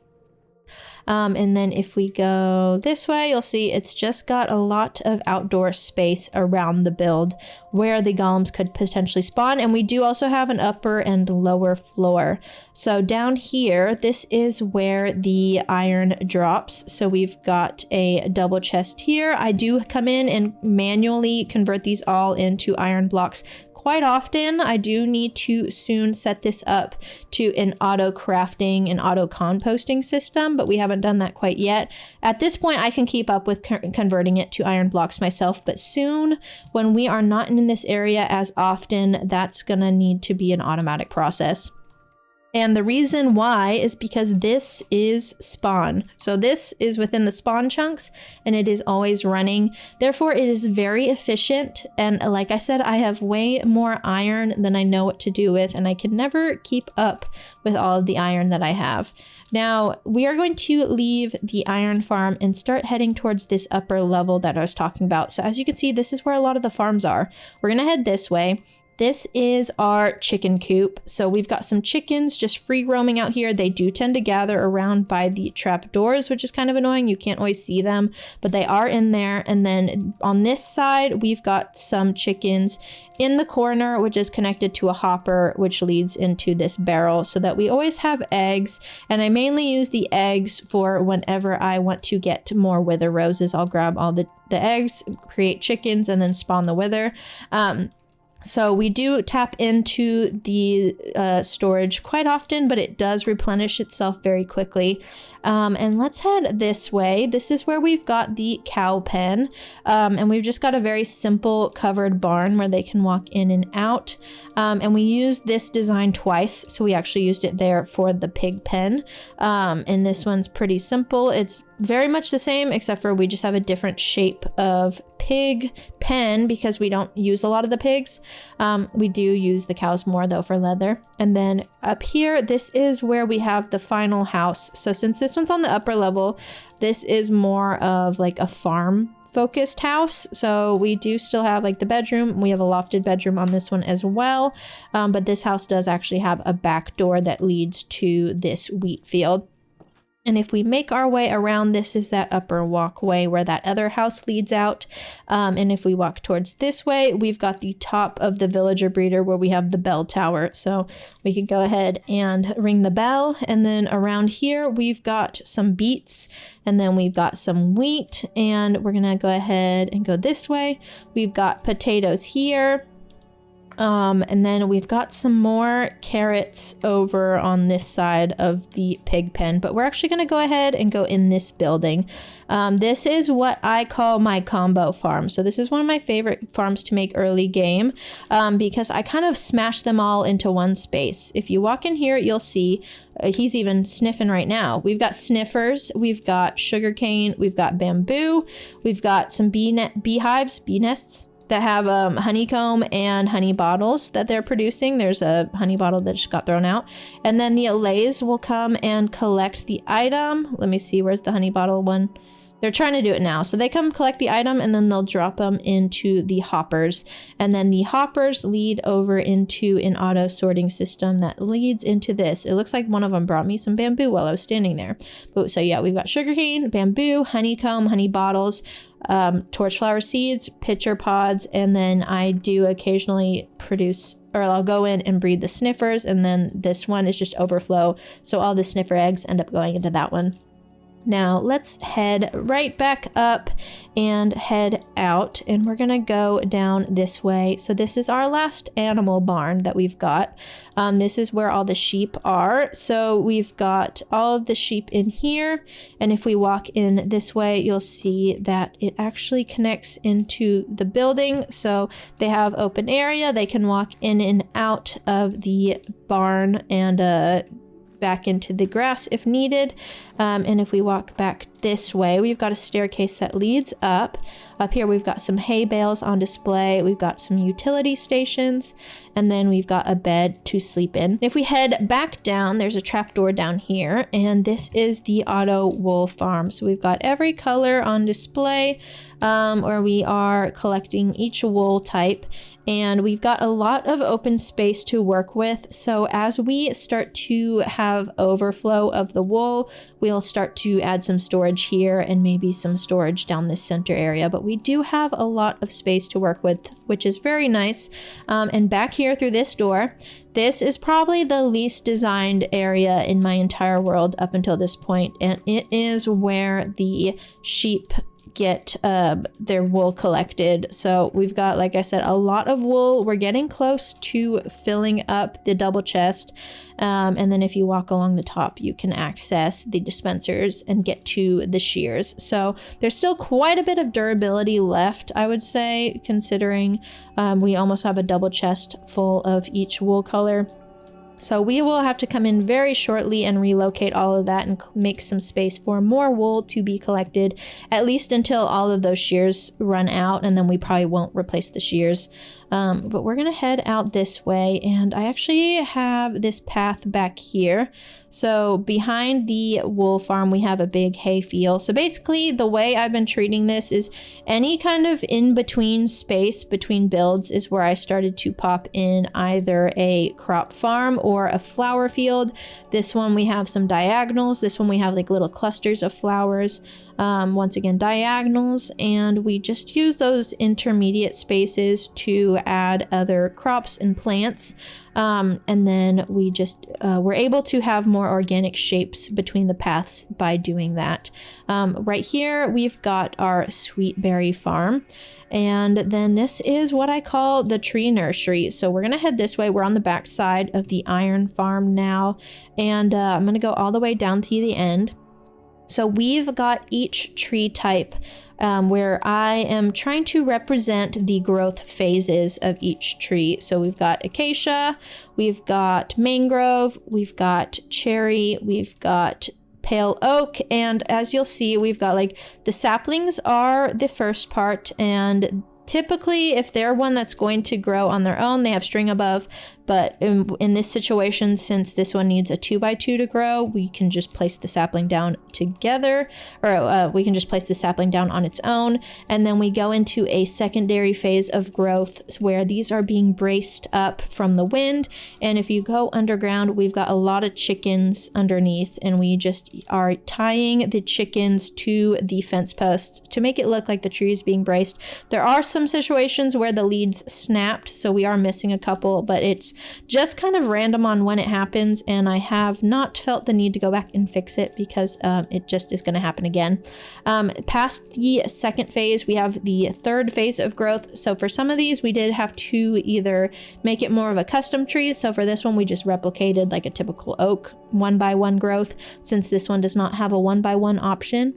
And then if we go this way, you'll see it's just got a lot of outdoor space around the build where the golems could potentially spawn. And we do also have an upper and lower floor. So down here, this is where the iron drops. So we've got a double chest here. I do come in and manually convert these all into iron blocks quite often. I do need to soon set this up to an auto crafting and auto composting system, but we haven't done that quite yet. At this point, I can keep up with converting it to iron blocks myself, but soon, when we are not in this area as often, that's gonna need to be an automatic process. And the reason why is because this is spawn. So this is within the spawn chunks and it is always running. Therefore, it is very efficient. And like I said, I have way more iron than I know what to do with, and I can never keep up with all of the iron that I have. Now, we are going to leave the iron farm and start heading towards this upper level that I was talking about. So as you can see, this is where a lot of the farms are. We're gonna head this way. This is our chicken coop. So we've got some chickens just free roaming out here. They do tend to gather around by the trap doors, which is kind of annoying. You can't always see them, but they are in there. And then on this side, we've got some chickens in the corner, which is connected to a hopper, which leads into this barrel so that we always have eggs. And I mainly use the eggs for whenever I want to get more wither roses. I'll grab all the eggs, create chickens, and then spawn the wither. So we do tap into the storage quite often, but it does replenish itself very quickly. And let's head this way. This is where we've got the cow pen. And we've just got a very simple covered barn where they can walk in and out. And we used this design twice. So we actually used it there for the pig pen. And this one's pretty simple. It's very much the same, except for we just have a different shape of pig pen because we don't use a lot of the pigs. We do use the cows more though for leather. And then up here, this is where we have the final house. So since this one's on the upper level, this is more of like a farm focused house. So we do still have like the bedroom. We have a lofted bedroom on this one as well. But this house does actually have a back door that leads to this wheat field. And if we make our way around, this is that upper walkway where that other house leads out. And if we walk towards this way, we've got the top of the villager breeder where we have the bell tower. So we could go ahead and ring the bell. And then around here, we've got some beets, and then we've got some wheat, and we're gonna go ahead and go this way. We've got potatoes here. And then we've got some more carrots over on this side of the pig pen, but we're actually going to go ahead and go in this building. This is what I call my combo farm. So this is one of my favorite farms to make early game, because I kind of smash them all into one space. If you walk in here, you'll see he's even sniffing right now. We've got sniffers, we've got sugarcane, we've got bamboo, we've got some bee nests that have honeycomb and honey bottles that they're producing. There's a honey bottle that just got thrown out. And then the allays will come and collect the item. Let me see, where's the honey bottle one? They're trying to do it now. So they come collect the item and then they'll drop them into the hoppers. And then the hoppers lead over into an auto sorting system that leads into this. It looks like one of them brought me some bamboo while I was standing there. But so yeah, we've got sugarcane, bamboo, honeycomb, honey bottles, torchflower seeds, pitcher pods, and then I do occasionally produce, or I'll go in and breed the sniffers, and then this one is just overflow. So all the sniffer eggs end up going into that one. Now let's head right back up and head out, and we're gonna go down this way. So this is our last animal barn that we've got. This is where all the sheep are. So we've got all of the sheep in here, and if we walk in this way, you'll see that it actually connects into the building. So they have open area, they can walk in and out of the barn and back into the grass if needed. And if we walk back this way, we've got a staircase that leads up. Up here we've got some hay bales on display, we've got some utility stations, and then we've got a bed to sleep in. If we head back down, there's a trapdoor down here, and this is the auto wool farm. So we've got every color on display, where we are collecting each wool type, and we've got a lot of open space to work with. So as we start to have overflow of the wool, we'll start to add some storage here and maybe some storage down this center area, but we do have a lot of space to work with, which is very nice. And back here through this door, this is probably the least designed area in my entire world up until this point, and it is where the sheep get their wool collected. So we've got, like I said, a lot of wool. We're getting close to filling up the double chest, and then if you walk along the top, you can access the dispensers and get to the shears. So there's still quite a bit of durability left, I would say, considering we almost have a double chest full of each wool color. So we will have to come in very shortly and relocate all of that and make some space for more wool to be collected, at least until all of those shears run out, and then we probably won't replace the shears. But we're gonna head out this way, and I actually have this path back here. So behind the wool farm, we have a big hay field. So basically the way I've been treating this is any kind of in-between space between builds is where I started to pop in either a crop farm or a flower field. This one we have some diagonals. This one we have like little clusters of flowers. Once again, diagonals, and we just use those intermediate spaces to add other crops and plants. And then we just we're able to have more organic shapes between the paths by doing that. Right here we've got our sweet berry farm, and then this is what I call the tree nursery. So we're gonna head this way. We're on the back side of the iron farm now, and I'm gonna go all the way down to the end. So we've got each tree type where I am trying to represent the growth phases of each tree. So we've got acacia, we've got mangrove, we've got cherry, we've got pale oak, and as you'll see, we've got like the saplings are the first part, and typically if they're one that's going to grow on their own, they have string above, But in this situation, since this one needs a 2x2 to grow, we can just place the sapling down together, or we can just place the sapling down on its own. And then we go into a secondary phase of growth where these are being braced up from the wind. And if you go underground, we've got a lot of chickens underneath, and we just are tying the chickens to the fence posts to make it look like the tree is being braced. There are some situations where the leads snapped, so we are missing a couple, but it's just kind of random on when it happens, and I have not felt the need to go back and fix it because it just is going to happen again. Past the second phase, we have the third phase of growth. So for some of these, we did have to either make it more of a custom tree. So for this one, we just replicated like a typical oak 1x1 growth, since this one does not have a 1x1 option.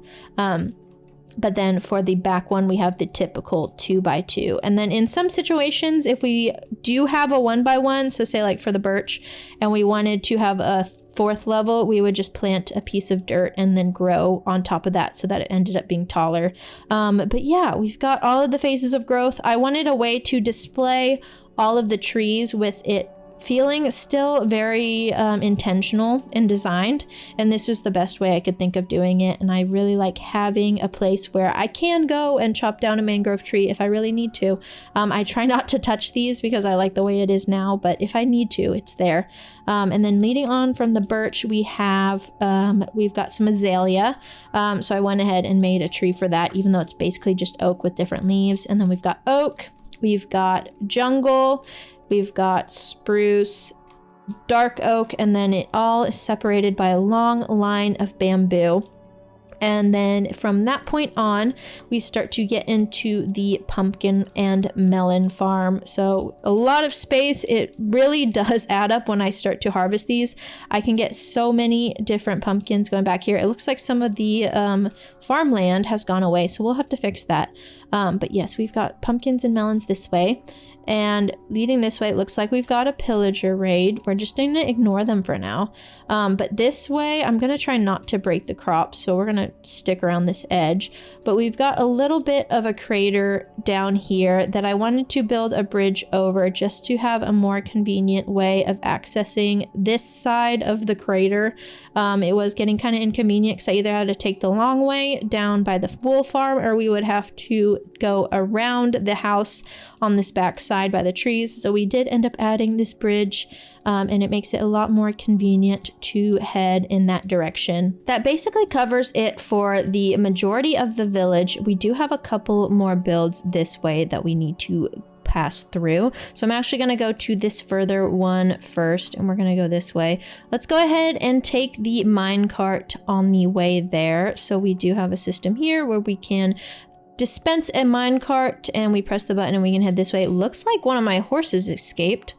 But then for the back one, we have the typical 2x2. And then in some situations, if we do have a 1x1, so say like for the birch, and we wanted to have a fourth level, we would just plant a piece of dirt and then grow on top of that so that it ended up being taller. But yeah, we've got all of the phases of growth. I wanted a way to display all of the trees with it feeling still very intentional and designed, and this was the best way I could think of doing it. And I really like having a place where I can go and chop down a mangrove tree if I really need to. I try not to touch these because I like the way it is now, but if I need to, it's there. And then leading on from the birch, we've got some azalea, so I went ahead and made a tree for that, even though it's basically just oak with different leaves. And then we've got oak, we've got jungle, we've got spruce, dark oak, and then it all is separated by a long line of bamboo. And then from that point on, we start to get into the pumpkin and melon farm. So a lot of space. It really does add up when I start to harvest these. I can get so many different pumpkins going back here. It looks like some of the farmland has gone away, so we'll have to fix that. But yes, we've got pumpkins and melons this way. And leading this way, it looks like we've got a pillager raid. We're just going to ignore them for now. But this way, I'm going to try not to break the crops, so we're going to stick around this edge. But we've got a little bit of a crater down here that I wanted to build a bridge over just to have a more convenient way of accessing this side of the crater. It was getting kind of inconvenient because I either had to take the long way down by the wool farm, or we would have to go around the house on this back side by the trees. So we did end up adding this bridge, and it makes it a lot more convenient to head in that direction. That basically covers it for the majority of the village. We do have a couple more builds this way that we need to pass through. So I'm actually going to go to this further one first, and we're going to go this way. Let's go ahead and take the minecart on the way there. So we do have a system here where we can dispense a minecart, and we press the button and we can head this way. It looks like one of my horses escaped.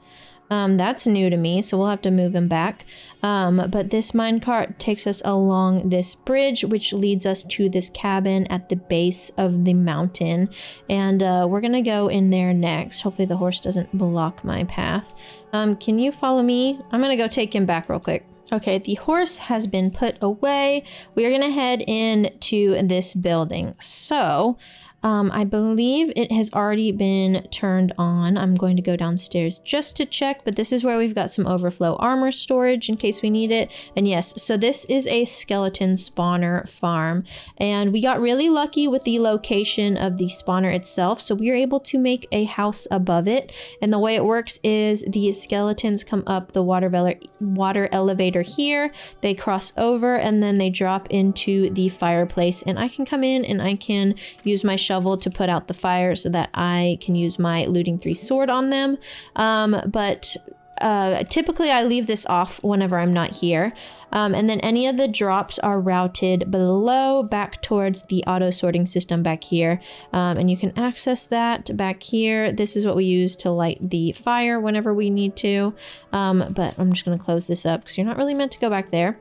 That's new to me, so we'll have to move him back. But this minecart takes us along this bridge, which leads us to this cabin at the base of the mountain. And we're gonna go in there next. Hopefully the horse doesn't block my path. Can you follow me? I'm gonna go take him back real quick. Okay, the horse has been put away. We are gonna head into this building. So, I believe it has already been turned on. I'm going to go downstairs just to check, but this is where we've got some overflow armor storage in case we need it. And yes, so this is a skeleton spawner farm, and we got really lucky with the location of the spawner itself. So we were able to make a house above it. And the way it works is the skeletons come up the water elevator here, they cross over, and then they drop into the fireplace. And I can come in and I can use my shovel to put out the fire so that I can use my looting 3 sword on them. But typically I leave this off whenever I'm not here. And then any of the drops are routed below back towards the auto sorting system back here. And you can access that back here. This is what we use to light the fire whenever we need to. But I'm just going to close this up because you're not really meant to go back there.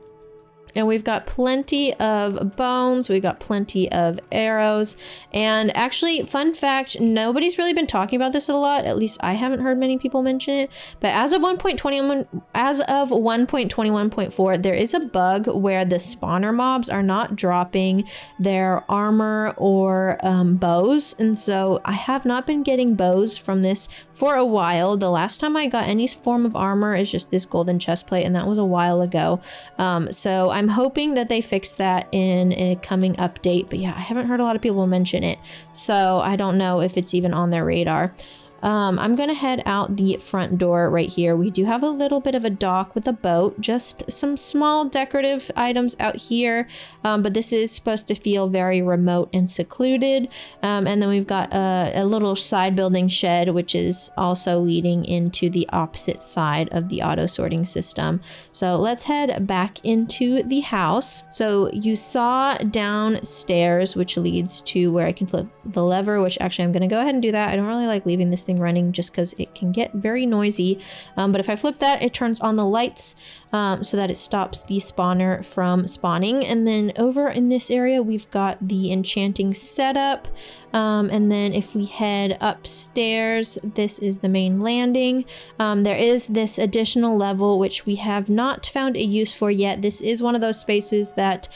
And we've got plenty of bones, we've got plenty of arrows, and actually, fun fact, nobody's really been talking about this a lot, at least I haven't heard many people mention it, but as of 1.21.4, there is a bug where the spawner mobs are not dropping their armor or bows, and so I have not been getting bows from this for a while. The last time I got any form of armor is just this golden chest plate, and that was a while ago. So I'm hoping that they fix that in a coming update, but yeah, I haven't heard a lot of people mention it, so I don't know if it's even on their radar. I'm gonna head out the front door right here. We do have a little bit of a dock with a boat, just some small decorative items out here, but this is supposed to feel very remote and secluded. And then we've got a little side building shed, which is also leading into the opposite side of the auto sorting system. So let's head back into the house. So you saw downstairs, which leads to where I can flip the lever, which actually I'm gonna go ahead and do that. I don't really like leaving this thing running just because it can get very noisy, but if I flip that, it turns on the lights so that it stops the spawner from spawning. And then over in this area we've got the enchanting setup, and then if we head upstairs, this is the main landing. There is this additional level which we have not found a use for yet. This is one of those spaces that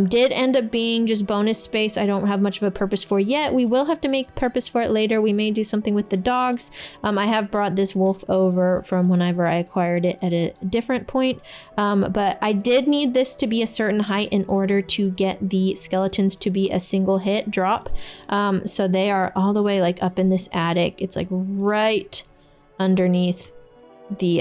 did end up being just bonus space. I don't have much of a purpose for yet. We will have to make purpose for it later. We may do something with the dogs. I have brought this wolf over from whenever I acquired it at a different point, but I did need this to be a certain height in order to get the skeletons to be a single hit drop. So they are all the way like up in this attic. It's like right underneath the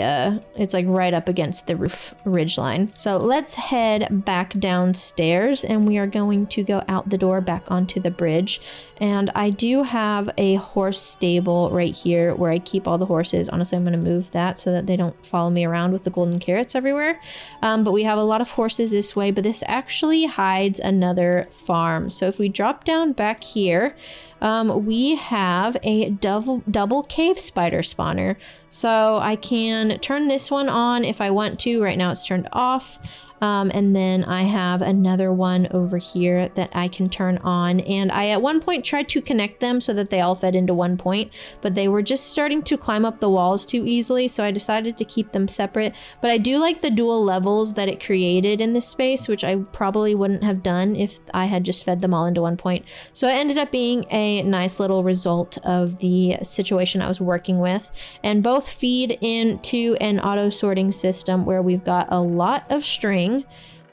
it's like right up against the roof ridge line. So let's head back downstairs, and we are going to go out the door back onto the bridge. And I do have a horse stable right here where I keep all the horses. Honestly, I'm going to move that so that they don't follow me around with the golden carrots everywhere. But we have a lot of horses this way, but this actually hides another farm. So if we drop down back here, we have a double cave spider spawner. So I can turn this one on if I want to. Right now it's turned off. And then I have another one over here that I can turn on, and I at one point tried to connect them so that they all fed into one point, but they were just starting to climb up the walls too easily, so I decided to keep them separate. But I do like the dual levels that it created in this space, which I probably wouldn't have done if I had just fed them all into one point. So it ended up being a nice little result of the situation I was working with, and both feed into an auto sorting system where we've got a lot of string.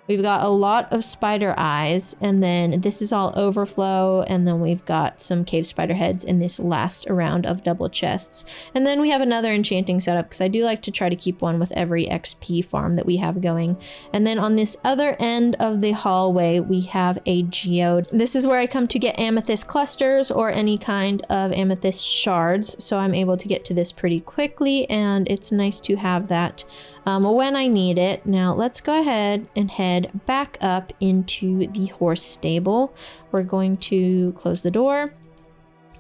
We've got a lot of spider eyes, and then this is all overflow, and then we've got some cave spider heads in this last round of double chests. And then we have another enchanting setup, because I do like to try to keep one with every XP farm that we have going. And then on this other end of the hallway, we have a geode. This is where I come to get amethyst clusters or any kind of amethyst shards, so I'm able to get to this pretty quickly, and it's nice to have that when I need it. Now let's go ahead and head back up into the horse stable. We're going to close the door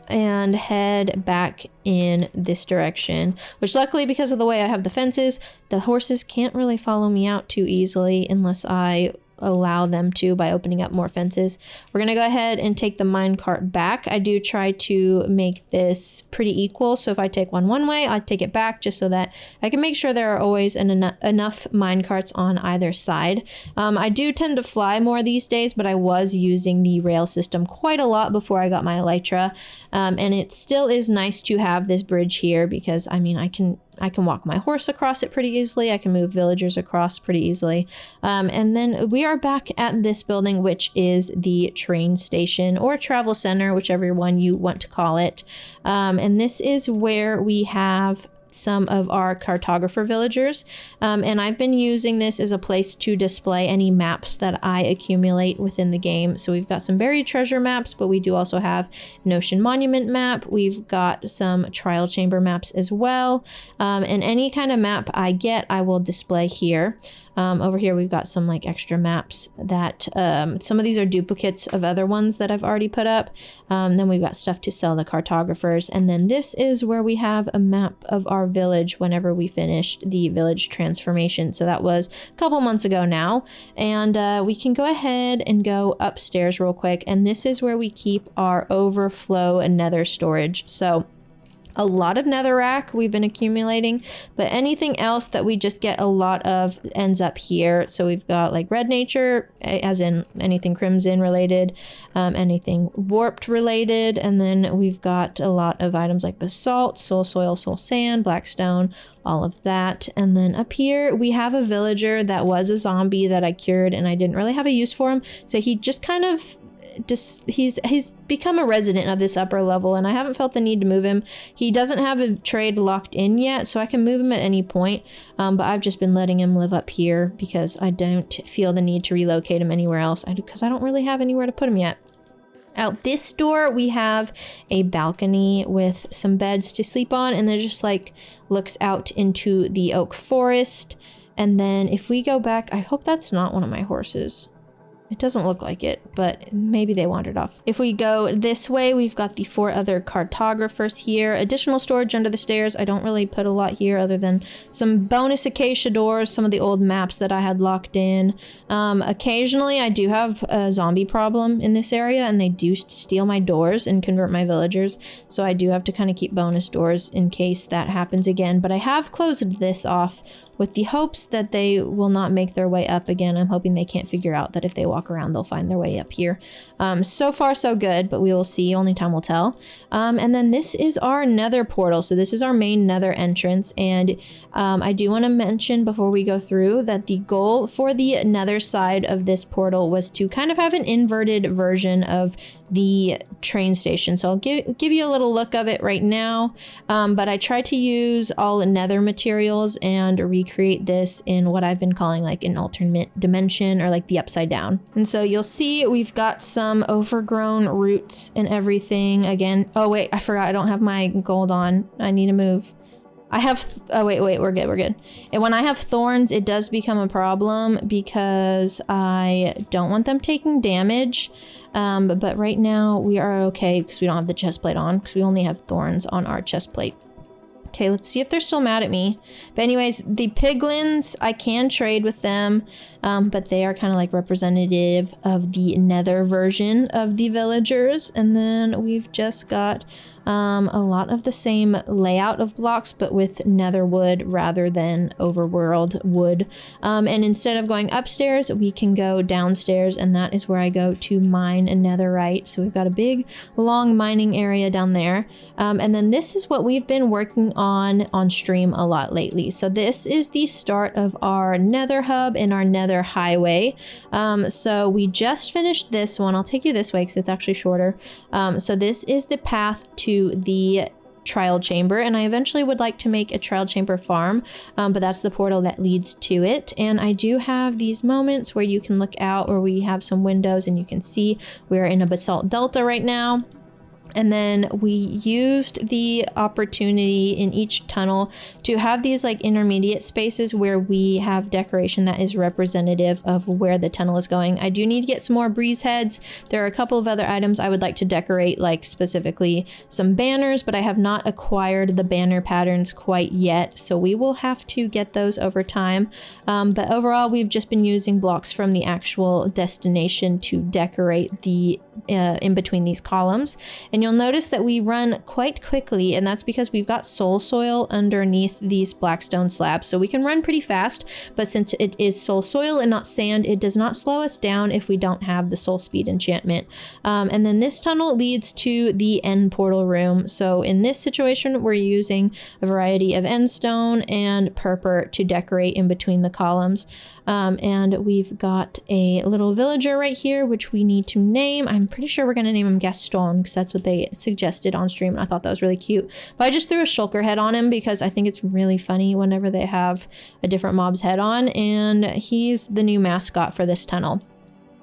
and head back in this direction, which luckily, because of the way I have the fences, the horses can't really follow me out too easily unless I allow them to by opening up more fences. We're gonna go ahead and take the minecart back. I do try to make this pretty equal, so if I take one way, I take it back just so that I can make sure there are always enough minecarts on either side. I do tend to fly more these days, but I was using the rail system quite a lot before I got my elytra, and it still is nice to have this bridge here because I mean I can walk my horse across it pretty easily. I can move villagers across pretty easily. And then we are back at this building, which is the train station or travel center, whichever one you want to call it. And this is where we have some of our cartographer villagers, and I've been using this as a place to display any maps that I accumulate within the game. So we've got some buried treasure maps, but we do also have an ocean monument map. We've got some trial chamber maps as well, and any kind of map I get I will display here. Over here we've got some like extra maps that some of these are duplicates of other ones that I've already put up. Then we've got stuff to sell the cartographers, and then this is where we have a map of our village whenever we finished the village transformation. So that was a couple months ago now, and we can go ahead and go upstairs real quick, and this is where we keep our overflow nether storage. So a lot of netherrack we've been accumulating, but anything else that we just get a lot of ends up here. So we've got like red nature, as in anything crimson related, anything warped related, and then we've got a lot of items like basalt, soul soil, soul sand, black stone, all of that. And then up here we have a villager that was a zombie that I cured, and I didn't really have a use for him, so he just kind of he's become a resident of this upper level, and I haven't felt the need to move him. He doesn't have a trade locked in yet, so I can move him at any point, but I've just been letting him live up here because I don't feel the need to relocate him anywhere else, because I don't really have anywhere to put him yet. Out this door we have a balcony with some beds to sleep on, and then just like looks out into the oak forest. And then if we go back, I hope that's not one of my horses. It doesn't look like it, but maybe they wandered off. If we go this way, we've got the 4 other cartographers here. Additional storage under the stairs. I don't really put a lot here other than some bonus acacia doors, some of the old maps that I had locked in. Occasionally, I do have a zombie problem in this area, and they do steal my doors and convert my villagers. So I do have to kind of keep bonus doors in case that happens again. But I have closed this off with the hopes that they will not make their way up again. I'm hoping they can't figure out that if they walk around, they'll find their way up here. So far, so good, but we will see. Only time will tell. And then this is our nether portal. So this is our main nether entrance. And I do want to mention before we go through that the goal for the nether side of this portal was to kind of have an inverted version of the train station. So I'll give you a little look of it right now. But I tried to use all nether materials and recreate this in what I've been calling like an alternate dimension, or like the upside down. And so you'll see we've got some overgrown roots and everything again. Oh wait, I forgot I don't have my gold on. I need to move. I have, oh wait, we're good. And when I have thorns, it does become a problem because I don't want them taking damage. But right now we are okay because we don't have the chest plate on, because we only have thorns on our chest plate. Okay, let's see if they're still mad at me. But anyways, the piglins, I can trade with them, but they are kind of like representative of the nether version of the villagers. And then we've just got a lot of the same layout of blocks, but with nether wood rather than overworld wood. And instead of going upstairs, we can go downstairs, and that is where I go to mine a netherite. So we've got a big, long mining area down there. And then this is what we've been working on stream a lot lately. So this is the start of our nether hub and our nether highway. So we just finished this one. I'll take you this way because it's actually shorter. So this is the path to the trial chamber, and I eventually would like to make a trial chamber farm, but that's the portal that leads to it. And I do have these moments where you can look out, where we have some windows and you can see we're in a basalt delta right now. And then we used the opportunity in each tunnel to have these like intermediate spaces where we have decoration that is representative of where the tunnel is going. I do need to get some more breeze heads. There are a couple of other items I would like to decorate, like specifically some banners, but I have not acquired the banner patterns quite yet. So we will have to get those over time. But overall, we've just been using blocks from the actual destination to decorate the in between these columns. And you'll notice that we run quite quickly, and that's because we've got soul soil underneath these blackstone slabs. So we can run pretty fast, but since it is soul soil and not sand, it does not slow us down if we don't have the soul speed enchantment. And then this tunnel leads to the end portal room. So in this situation, we're using a variety of end stone and purple to decorate in between the columns. And we've got a little villager right here, which we need to name. I'm pretty sure we're going to name him Gaston because that's what they suggested on stream. And I thought that was really cute. But I just threw a shulker head on him because I think it's really funny whenever they have a different mob's head on. And he's the new mascot for this tunnel.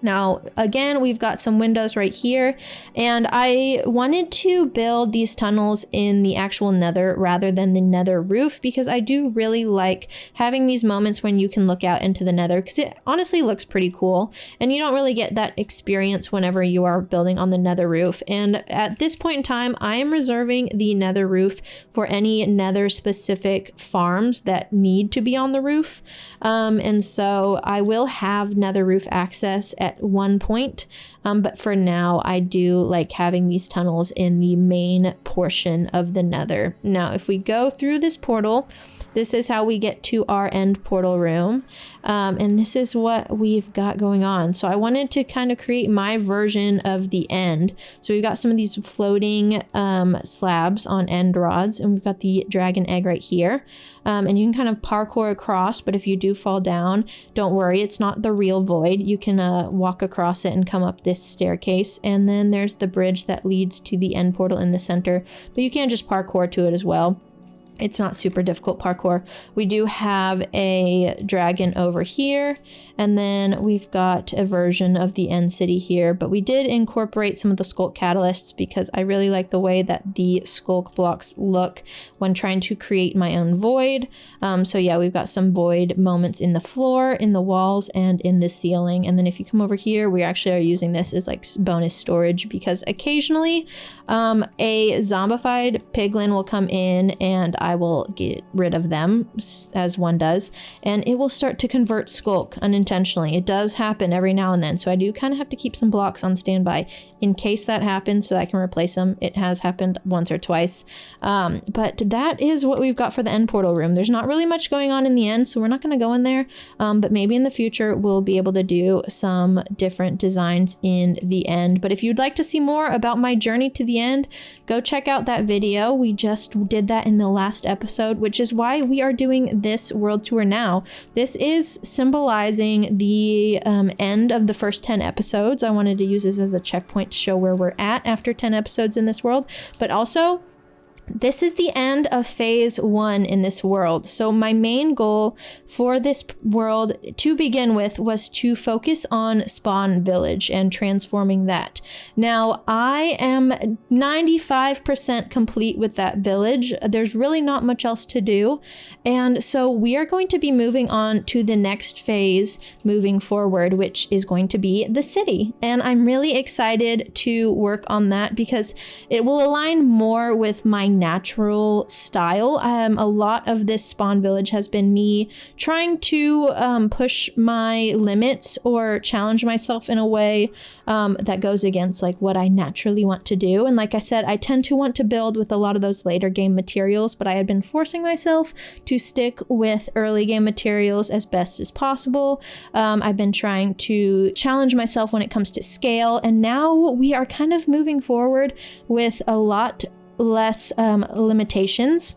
Now, again, we've got some windows right here, and I wanted to build these tunnels in the actual nether rather than the nether roof, because I do really like having these moments when you can look out into the nether, because it honestly looks pretty cool, and you don't really get that experience whenever you are building on the nether roof. And at this point in time, I am reserving the nether roof for any nether specific farms that need to be on the roof. And so I will have nether roof access at one point, but for now I do like having these tunnels in the main portion of the nether. Now if we go through this portal, this is how we get to our end portal room, and this is what we've got going on. So I wanted to kind of create my version of the end. So we've got some of these floating slabs on end rods, and we've got the dragon egg right here, and you can kind of parkour across, but if you do fall down, don't worry, it's not the real void. You can walk across it and come up this staircase, and then there's the bridge that leads to the end portal in the center, but you can just parkour to it as well. It's not super difficult parkour. We do have a dragon over here, and then we've got a version of the end city here, but we did incorporate some of the sculk catalysts because I really like the way that the sculk blocks look when trying to create my own void. So yeah, we've got some void moments in the floor, in the walls, and in the ceiling. And then if you come over here, we actually are using this as like bonus storage because occasionally a zombified piglin will come in and I will get rid of them, as one does, and it will start to convert sculk unintentionally. It does happen every now and then, so I do kind of have to keep some blocks on standby in case that happens so that I can replace them. It has happened once or twice, but that is what we've got for the end portal room. There's not really much going on in the end, so we're not going to go in there, but maybe in the future we'll be able to do some different designs in the end. But if you'd like to see more about my journey to the end, go check out that video. We just did that in the last episode, which is why we are doing this world tour now. This is symbolizing the end of the first 10 episodes. I wanted to use this as a checkpoint to show where we're at after 10 episodes in this world, but also this is the end of phase 1 in this world. So my main goal for this world to begin with was to focus on Spawn Village and transforming that. Now I am 95% complete with that village. There's really not much else to do. And so we are going to be moving on to the next phase moving forward, which is going to be the city. And I'm really excited to work on that because it will align more with my natural style. A lot of this Spawn Village has been me trying to push my limits or challenge myself in a way that goes against like what I naturally want to do. And like I said, I tend to want to build with a lot of those later game materials, but I had been forcing myself to stick with early game materials as best as possible. I've been trying to challenge myself when it comes to scale, and now we are kind of moving forward with a lot less limitations.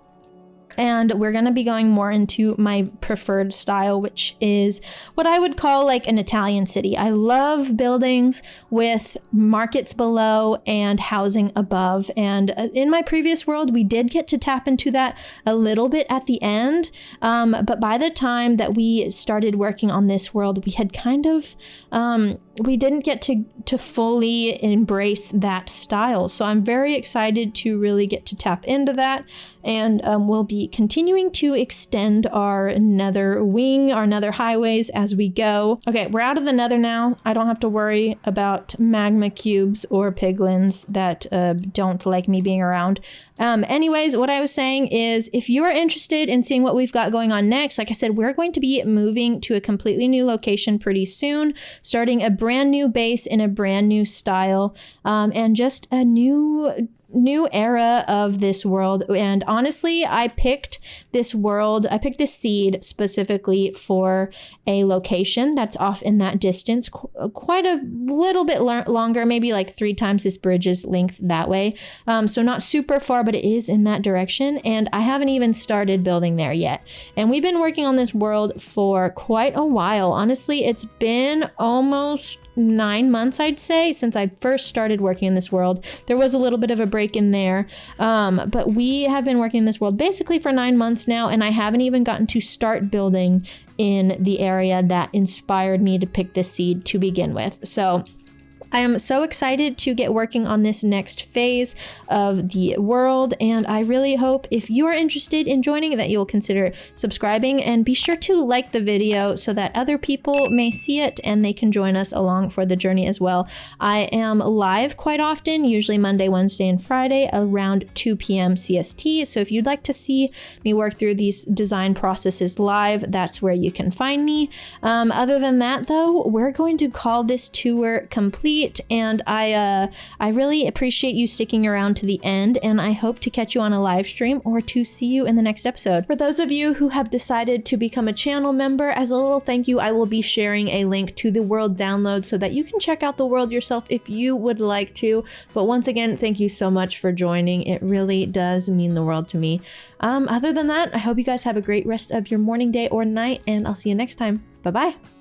And we're going to be going more into my preferred style, which is what I would call like an Italian city. I love buildings with markets below and housing above. And in my previous world, we did get to tap into that a little bit at the end. But by the time that we started working on this world, we had kind of, we didn't get to fully embrace that style. So I'm very excited to really get to tap into that. And we'll be continuing to extend our nether wing, our nether highways as we go. Okay, we're out of the nether now. I don't have to worry about magma cubes or piglins that don't like me being around. Anyways, what I was saying is if you are interested in seeing what we've got going on next, like I said, we're going to be moving to a completely new location pretty soon, starting a brand new base in a brand new style, and just a new era of this world. And honestly, I picked this seed specifically for a location that's off in that distance, quite a little bit longer, maybe like 3 times this bridge's length that way. So not super far, but it is in that direction. And I haven't even started building there yet. And we've been working on this world for quite a while. Honestly, it's been almost 9 months, I'd say, since I first started working in this world. There was a little bit of a break in there, but we have been working in this world basically for 9 months now, and I haven't even gotten to start building in the area that inspired me to pick this seed to begin with. So I am so excited to get working on this next phase of the world, and I really hope if you are interested in joining that you'll consider subscribing, and be sure to like the video so that other people may see it and they can join us along for the journey as well. I am live quite often, usually Monday, Wednesday, and Friday around 2 p.m. CST, so if you'd like to see me work through these design processes live, that's where you can find me. Other than that though, we're going to call this tour complete. And I really appreciate you sticking around to the end, and I hope to catch you on a live stream or to see you in the next episode. For those of you who have decided to become a channel member, as a little thank you, I will be sharing a link to the world download so that you can check out the world yourself if you would like to. But once again, thank you so much for joining. It really does mean the world to me. Other than that, I hope you guys have a great rest of your morning, day, or night, and I'll see you next time. Bye-bye.